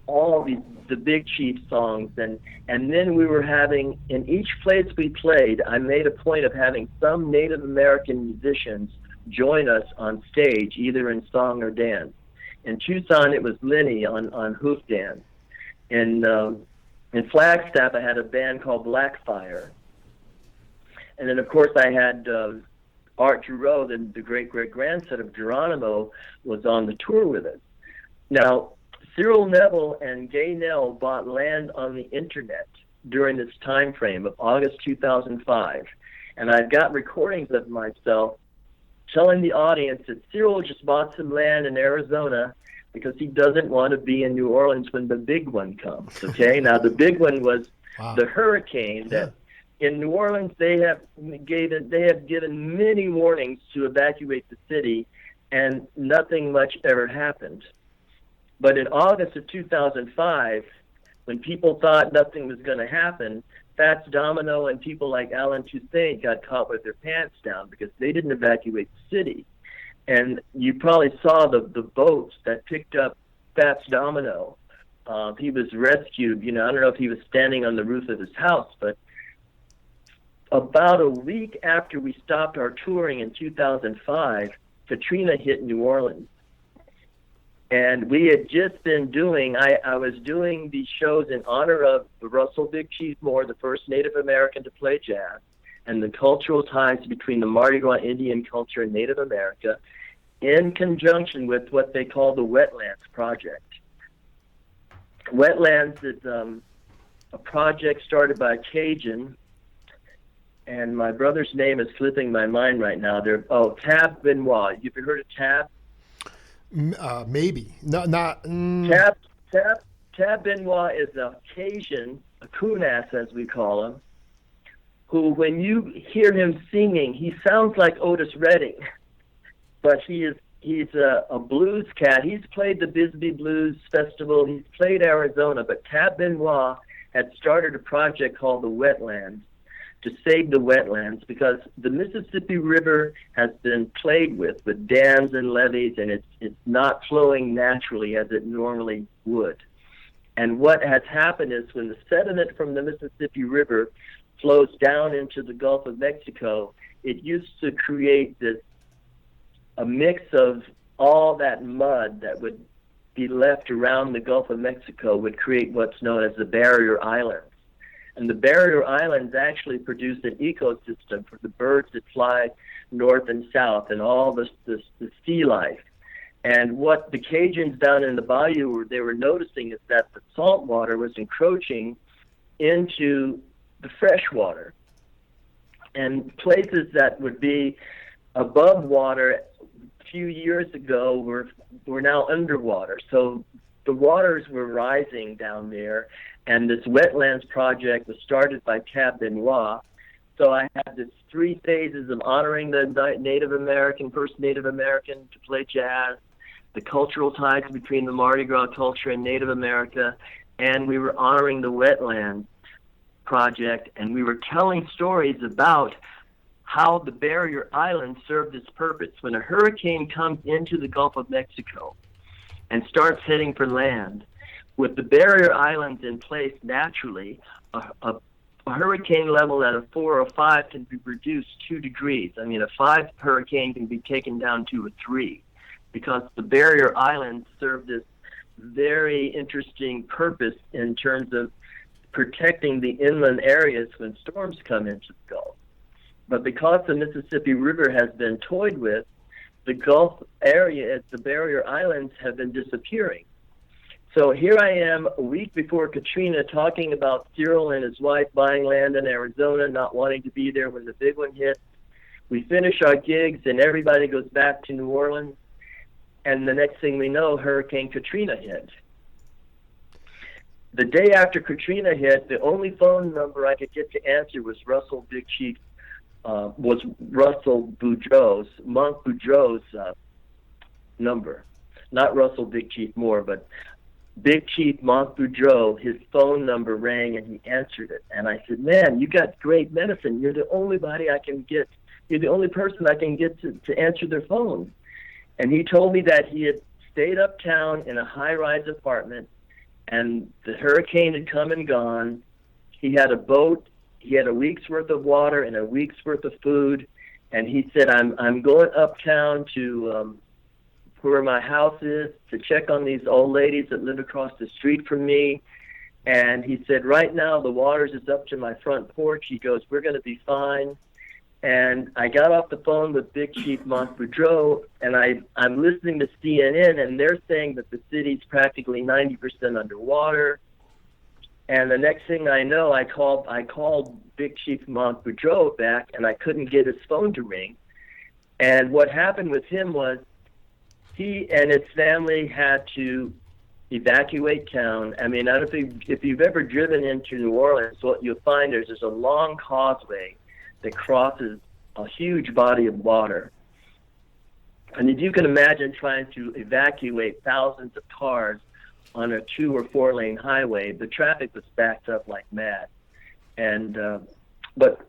all the Big Chief songs. And then we were having, in each place we played, I made a point of having some Native American musicians join us on stage, either in song or dance. In Tucson, it was Lenny on hoof dance. In Flagstaff, I had a band called Blackfire. And then, of course, I had Art Giroux, the great-great-grandson of Geronimo, was on the tour with us. Now, Cyril Neville and Gay Nell bought land on the internet during this time frame of August 2005. And I've got recordings of myself telling the audience that Cyril just bought some land in Arizona because he doesn't want to be in New Orleans when the big one comes, okay? Now, the big one was the hurricane that in New Orleans they have given many warnings to evacuate the city, and nothing much ever happened. But in August of 2005, when people thought nothing was going to happen, Fats Domino and people like Alan Toussaint got caught with their pants down because they didn't evacuate the city. And you probably saw the boats that picked up Fats Domino. He was rescued. I don't know if he was standing on the roof of his house, but about a week after we stopped our touring in 2005, Katrina hit New Orleans. And we had just been I was doing these shows in honor of Russell Big Chief Moore, the first Native American to play jazz, and the cultural ties between the Mardi Gras Indian culture and Native America, in conjunction with what they call the Wetlands Project. Wetlands is a project started by a Cajun, and my brother's name is slipping my mind right now. Tab Benoit. You've heard of Tab? Maybe. Not. Tab Benoit is a Cajun, a Kunas as we call him, who, when you hear him singing, he sounds like Otis Redding, but he's a blues cat. He's played the Bisbee Blues Festival. He's played Arizona, but Tab Benoit had started a project called the Wetlands to save the wetlands, because the Mississippi River has been played with dams and levees, and it's not flowing naturally as it normally would. And what has happened is when the sediment from the Mississippi River flows down into the Gulf of Mexico, it used to create a mix of all that mud that would be left around the Gulf of Mexico would create what's known as the barrier islands. And the barrier islands actually produce an ecosystem for the birds that fly north and south and all the sea life. And what the Cajuns down in the bayou they were noticing is that the salt water was encroaching into the fresh water. And places that would be above water a few years ago were now underwater. So the waters were rising down there. And this wetlands project was started by Tab Benoit. So I had this 3 phases of honoring the first Native American to play jazz, the cultural ties between the Mardi Gras culture and Native America, and we were honoring the wetlands project, and we were telling stories about how the barrier islands served its purpose. When a hurricane comes into the Gulf of Mexico and starts heading for land, with the barrier islands in place naturally, a hurricane level at a 4 or 5 can be reduced 2 degrees. I mean, a 5 hurricane can be taken down to a 3 because the barrier islands serve this very interesting purpose in terms of protecting the inland areas when storms come into the Gulf. But because the Mississippi River has been toyed with, the Gulf area, the barrier islands have been disappearing. So here I am a week before Katrina talking about Cyril and his wife buying land in Arizona, not wanting to be there when the big one hit. We finish our gigs and everybody goes back to New Orleans. And the next thing we know, Hurricane Katrina hit. The day after Katrina hit, the only phone number I could get to answer was Russell Boudreaux's, Monk Boudreaux's number. Not Russell Big Chief Moore, but Big Chief Monk Boudreaux, his phone number rang and he answered it. And I said, man, you got great medicine. You're the only person I can get to answer their phone. And he told me that he had stayed uptown in a high-rise apartment and the hurricane had come and gone. He had a boat. He had a week's worth of water and a week's worth of food. And he said, I'm going uptown to where my house is to check on these old ladies that live across the street from me. And he said, right now the water's is up to my front porch. He goes, we're going to be fine. And I got off the phone with Big Chief Monk Boudreaux, and I'm listening to CNN, and they're saying that the city's practically 90% underwater. And the next thing I know, I called Big Chief Monk Boudreaux back, and I couldn't get his phone to ring. And what happened with him was he and his family had to evacuate town. I mean, I don't think if you've ever driven into New Orleans, what you'll find is there's a long causeway that crosses a huge body of water. And if you can imagine trying to evacuate thousands of cars on a 2 or 4 lane highway, the traffic was backed up like mad. And but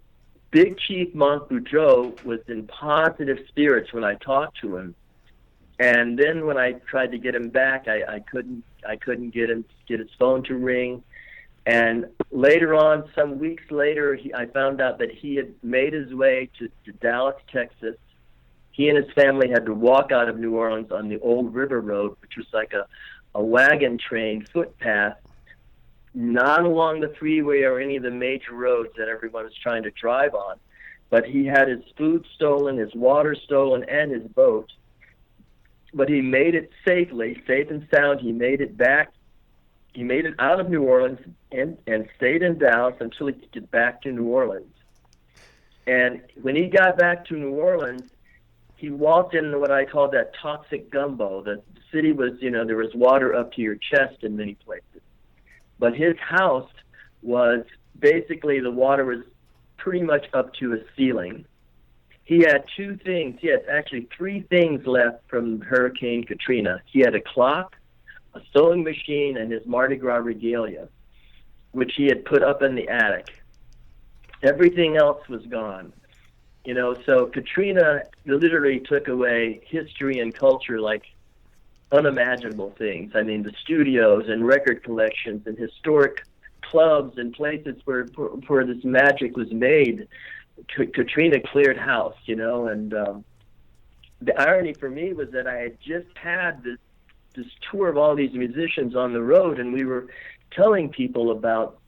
Big Chief Monk Boudreaux was in positive spirits when I talked to him. And then when I tried to get him back, I couldn't get his phone to ring. And later on, some weeks later, I found out that he had made his way to Dallas, Texas. He and his family had to walk out of New Orleans on the old River Road, which was like a wagon train footpath, not along the freeway or any of the major roads that everyone was trying to drive on. But he had his food stolen, his water stolen, and his boat. But he made it safely, safe and sound. He made it back. He made it out of New Orleans and stayed in Dallas until he could get back to New Orleans. And when he got back to New Orleans, he walked into what I call that toxic gumbo. The city was, there was water up to your chest in many places. But his house was basically the water was pretty much up to his ceiling. He had 2 things. He had actually 3 things left from Hurricane Katrina. He had a clock, a sewing machine, and his Mardi Gras regalia, which he had put up in the attic. Everything else was gone. So Katrina literally took away history and culture like unimaginable things. I mean, the studios and record collections and historic clubs and places where this magic was made, Katrina cleared house, and the irony for me was that I had just had this tour of all these musicians on the road, and we were telling people about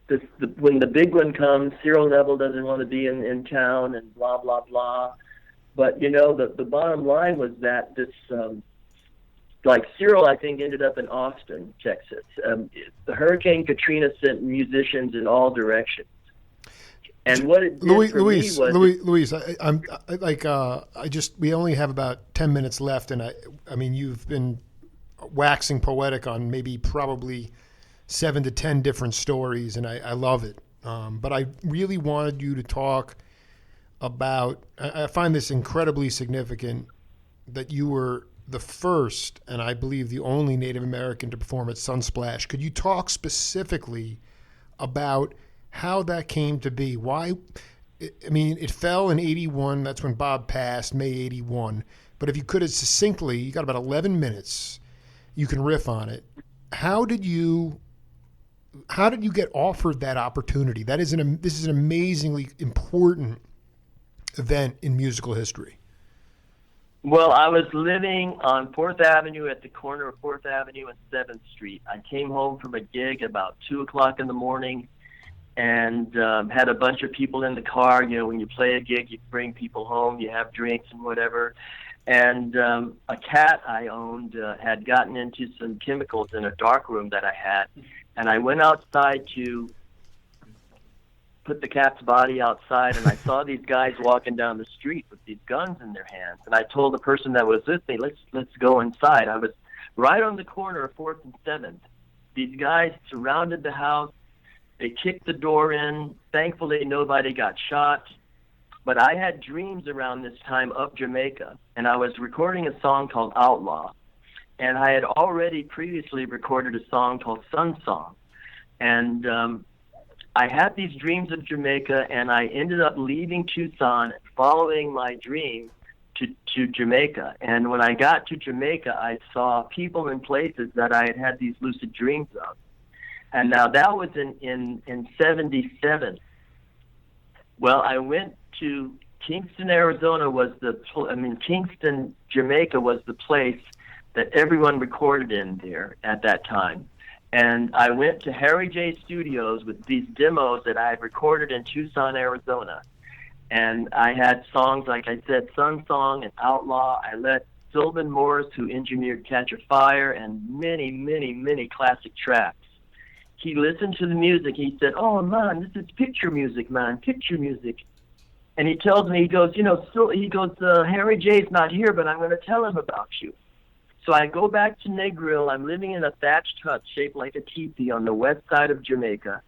this, when the big one comes, Cyril Neville doesn't want to be in town and blah, blah, blah. But, the bottom line was that this, like Cyril, I think, ended up in Austin, Texas. The Hurricane Katrina sent musicians in all directions. And what it did for me was... Louise, we only have about 10 minutes left, and I mean, you've been waxing poetic on probably 7 to 10 different stories, and I love it. But I really wanted you to talk about, I find this incredibly significant, that you were the first, and I believe the only Native American to perform at Sunsplash. Could you talk specifically about how that came to be? Why? I mean, it fell in 81. That's when Bob passed, May 81. But if you could succinctly, you got about 11 minutes. You can riff on it. how did you get offered that opportunity? This is an amazingly important event in musical history. Well, I was living on 4th Avenue at the corner of 4th Avenue and 7th Street. I came home from a gig about 2 o'clock in the morning and had a bunch of people in the car. You know, when you play a gig, you bring people home, you have drinks and whatever. And a cat I owned had gotten into some chemicals in a dark room that I had. And I went outside to put the cat's body outside, and I saw these guys walking down the street with these guns in their hands. And I told the person that was with me, let's go inside. I was right on the corner of 4th and 7th. These guys surrounded the house. They kicked the door in. Thankfully, nobody got shot. But I had dreams around this time of Jamaica, and I was recording a song called Outlaw. And I had already previously recorded a song called Sun Song. And I had these dreams of Jamaica, and I ended up leaving Tucson, following my dream to Jamaica. And when I got to Jamaica, I saw people and places that I had had these lucid dreams of. And now that was in 77. Well, I went to Kingston, Arizona Kingston, Jamaica was the place that everyone recorded in there at that time. And I went to Harry J Studios with these demos that I had recorded in Tucson, Arizona. And I had songs, like I said, Sun Song and Outlaw. I let Sylvan Morris, who engineered Catch a Fire, and many, many, many classic tracks. He listened to the music. He said, "Oh, man, this is picture music, man, picture music." And he tells me, he goes, Harry J's not here, but I'm going to tell him about you. So I go back to Negril. I'm living in a thatched hut shaped like a teepee on the west side of Jamaica.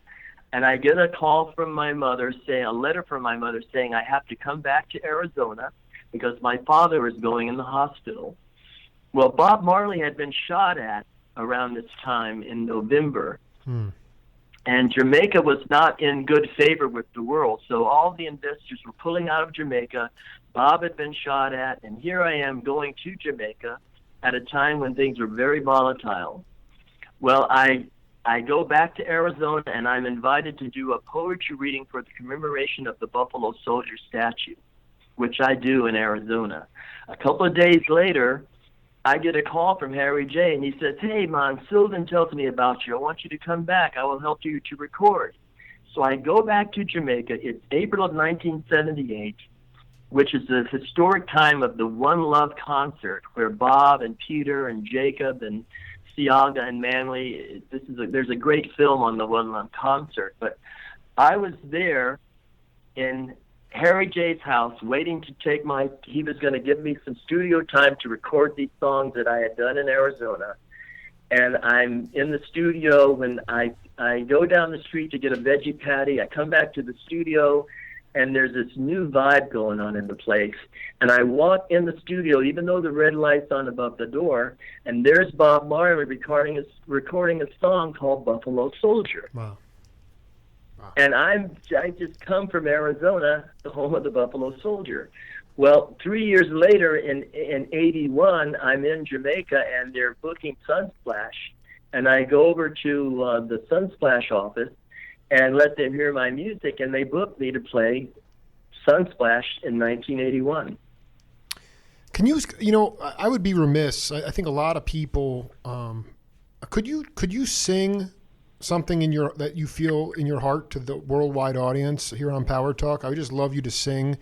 And I get a call from my mother, a letter from my mother saying I have to come back to Arizona because my father is going in the hospital. Well, Bob Marley had been shot at around this time in November. And Jamaica was not in good favor with the world. So all the investors were pulling out of Jamaica. Bob had been shot at, and here I am going to Jamaica at a time when things were very volatile. Well, I go back to Arizona, and I'm invited to do a poetry reading for the commemoration of the Buffalo Soldier statue, which I do in Arizona. A couple of days later, I get a call from Harry J, and he says, "Hey, man, Sylvan tells me about you. I want you to come back. I will help you to record." So I go back to Jamaica. It's April of 1978. Which is the historic time of the One Love concert, where Bob and Peter and Jacob and Siaga and Manley, there's a great film on the One Love concert. But I was there in Harry J's house waiting to he was going to give me some studio time to record these songs that I had done in Arizona. And I'm in the studio when I go down the street to get a veggie patty. I come back to the studio, and there's this new vibe going on in the place. And I walk in the studio, even though the red light's on above the door, and there's Bob Marley recording a song called Buffalo Soldier. Wow. And I just come from Arizona, the home of the Buffalo Soldier. Well, 3 years later, in 81, I'm in Jamaica, and they're booking Sunsplash. And I go over to the Sunsplash office and let them hear my music, and they booked me to play Sunsplash in 1981. Can I would be remiss. I think a lot of people. Could you sing something that you feel in your heart to the worldwide audience here on Power Talk? I would just love you to sing.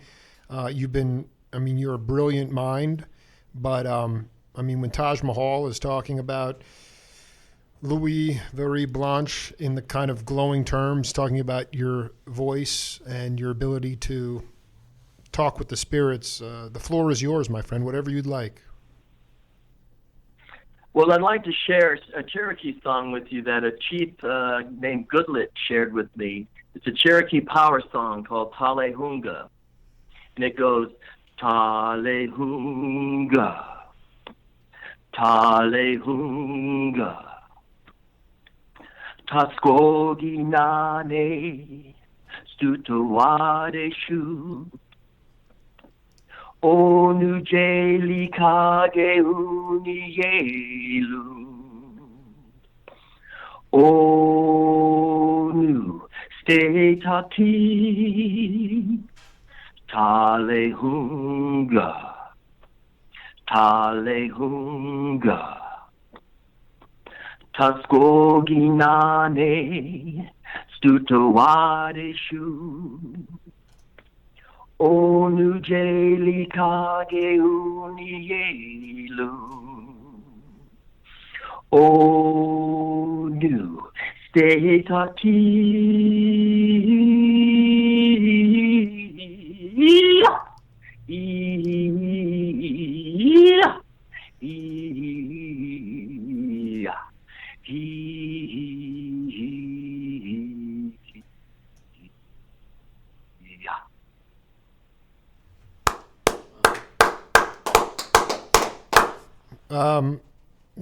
You're a brilliant mind, but when Taj Mahal is talking about Louis-Virie, Blanche in the kind of glowing terms, talking about your voice and your ability to talk with the spirits. The floor is yours, my friend, whatever you'd like. Well, I'd like to share a Cherokee song with you that a chief named Goodlet shared with me. It's a Cherokee power song called Talehunga. And it goes, Talehunga, Talehunga. Taskogi nane, stutawade shu. Onu jeli kage uni yelu. O nu stay tati tale hunga taskoginane stutawade shu O nu jeli kage unielu O nu stay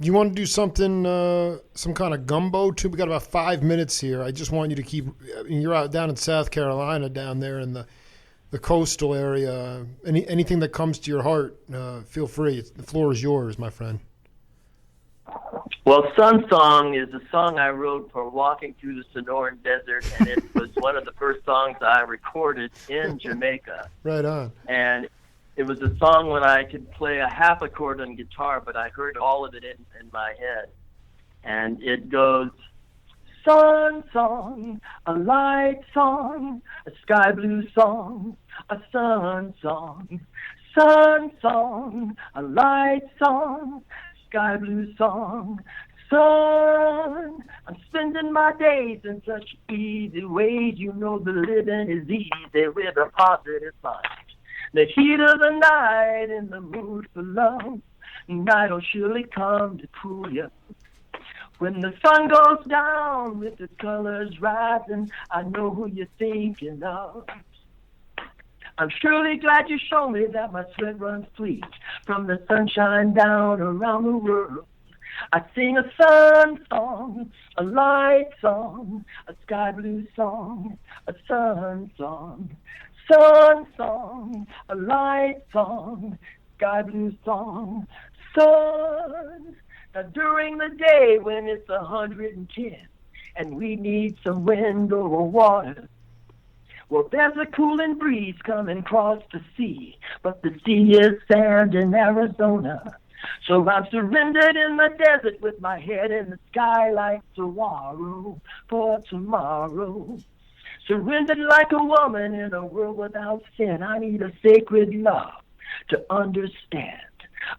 You want to do something, some kind of gumbo too? We got about 5 minutes here. I just want you to keep. You're out down in South Carolina, down there in the coastal area. Anything that comes to your heart, feel free. The floor is yours, my friend. Well, Sun Song is a song I wrote for walking through the Sonoran Desert, and it was one of the first songs I recorded in Jamaica. Right on. And it was a song when I could play a half a chord on guitar, but I heard all of it in my head. And it goes, sun song, a light song, a sky blue song, a sun song, a light song, sky blue song, sun. I'm spending my days in such easy ways. You know the living is easy with a positive mind. The heat of the night in the mood for love, night will surely come to cool you. When the sun goes down with the colors rising, I know who you're thinking of. I'm surely glad you showed me that my sweat runs free from the sunshine down around the world. I sing a sun song, a light song, a sky blue song, a sun song. Sun song, a light song, sky blue song, sun. Now during the day when it's 110 and we need some wind over water, well, there's a cooling breeze coming across the sea, but the sea is sand in Arizona. So I'm surrendered in the desert with my head in the sky like saguaro for tomorrow. Surrendered like a woman in a world without sin. I need a sacred love to understand.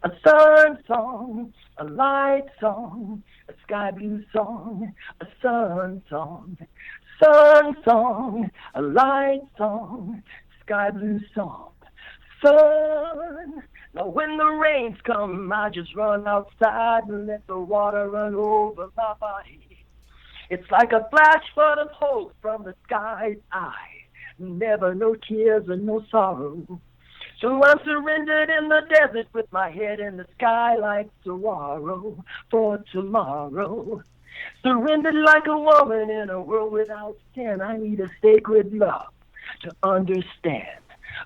A sun song, a light song, a sky blue song, a sun song. Sun song, a light song, sky blue song. Sun. Now when the rains come, I just run outside and let the water run over my body. It's like a flash flood of hope from the sky's eye. Never no tears and no sorrow. So I'm surrendered in the desert with my head in the sky like saguaro for tomorrow. Surrendered like a woman in a world without sin. I need a sacred love to understand.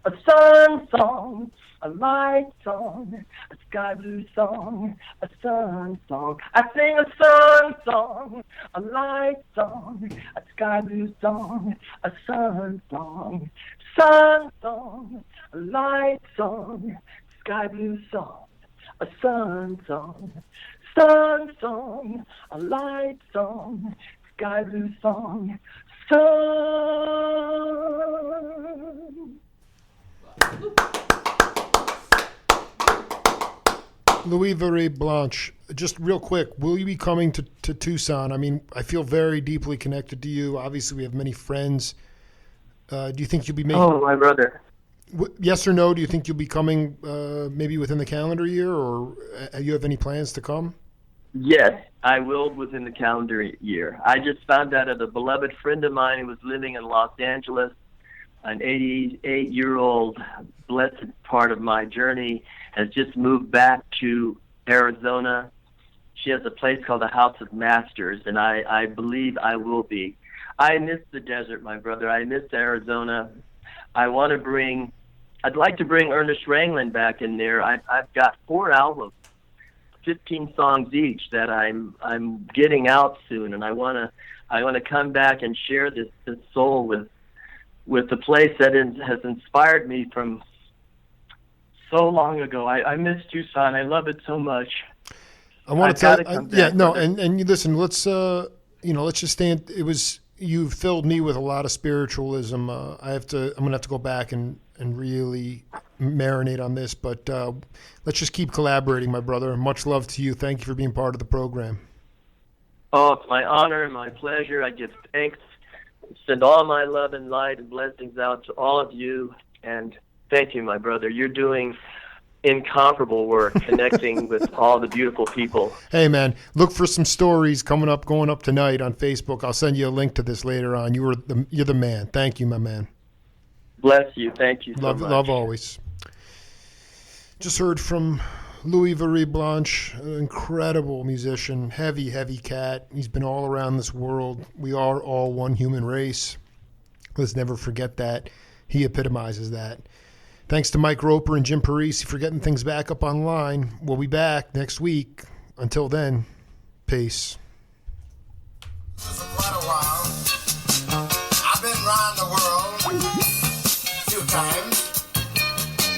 A sun song, a light song, a sky blue song, a sun song. I sing a sun song, a light song, a sky blue song, a sun song. Sun song, a light song, sky blue song, a sun song. Sun song, a light song, sky blue song, sun. Louis-Virie, Blanche, just real quick, will you be coming to Tucson? I mean, I feel very deeply connected to you. Obviously, we have many friends. Do you think you'll be making... Oh, my brother. Yes or no? Do you think you'll be coming maybe within the calendar year, or you have any plans to come? Yes, I will within the calendar year. I just found out of a beloved friend of mine who was living in Los Angeles, an 88-year-old blessed part of my journey, has just moved back to Arizona. She has a place called the House of Masters, and I believe I will be. I miss the desert, my brother. I miss Arizona. I'd like to bring Ernest Ranglin back in there. I've got 4 albums 15 songs each that I'm getting out soon, and I want to come back and share this soul with the place that has inspired me from so long ago. I miss Tucson. I love it so much. I want to tell and you listen, let's just stand. You've filled me with a lot of spiritualism. I'm gonna have to go back and really marinate on this, but let's just keep collaborating, my brother. Much love to you. Thank you for being part of the program. Oh, it's my honor and my pleasure. I give thanks. Send all my love and light and blessings out to all of you, and thank you, my brother. You're doing incomparable work connecting with all the beautiful people. Hey, man, look for some stories going up tonight on Facebook. I'll send you a link to this later on. You're the man. Thank you, my man. Bless you. Thank you so much. Love always. Just heard from Louis-Virie, Blanche, an incredible musician, heavy cat. He's been all around this world. We are all one human race. Let's never forget that. He epitomizes that. Thanks to Mike Roper and Jim Parisi for getting things back up online. We'll be back next week. Until then, peace. For quite a while. I've been around the world a few times,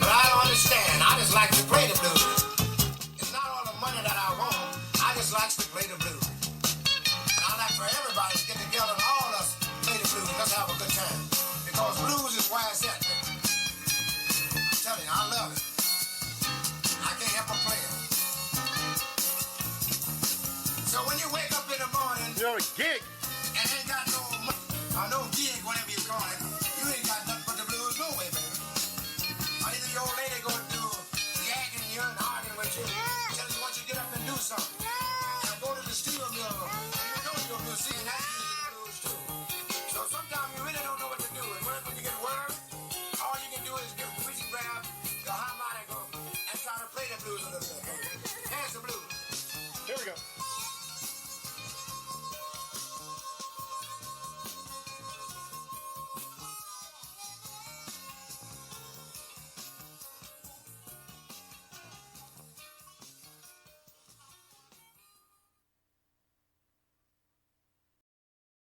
but I don't understand. I just like to play the blues. It's not all the money that I want. I just like to play the blues. And I like for everybody to get together and all of us play the blues. Let's have a good time. Because blues is where it's at. I love it. I can't help but play it. So when you wake up in the morning, you're a gig, and ain't got no money, or no gig, whatever you call it, you ain't got nothing but the blues no way, baby. Or either your old lady gonna do yagging you and arguing with you, telling you what you get up and do something, and go to the steel mill, and you know you're gonna see, and that's usually the blues too. So sometimes you really don't know what to do, and when you get worried, all you can do is grab your harmonica and try to play the blues a little bit.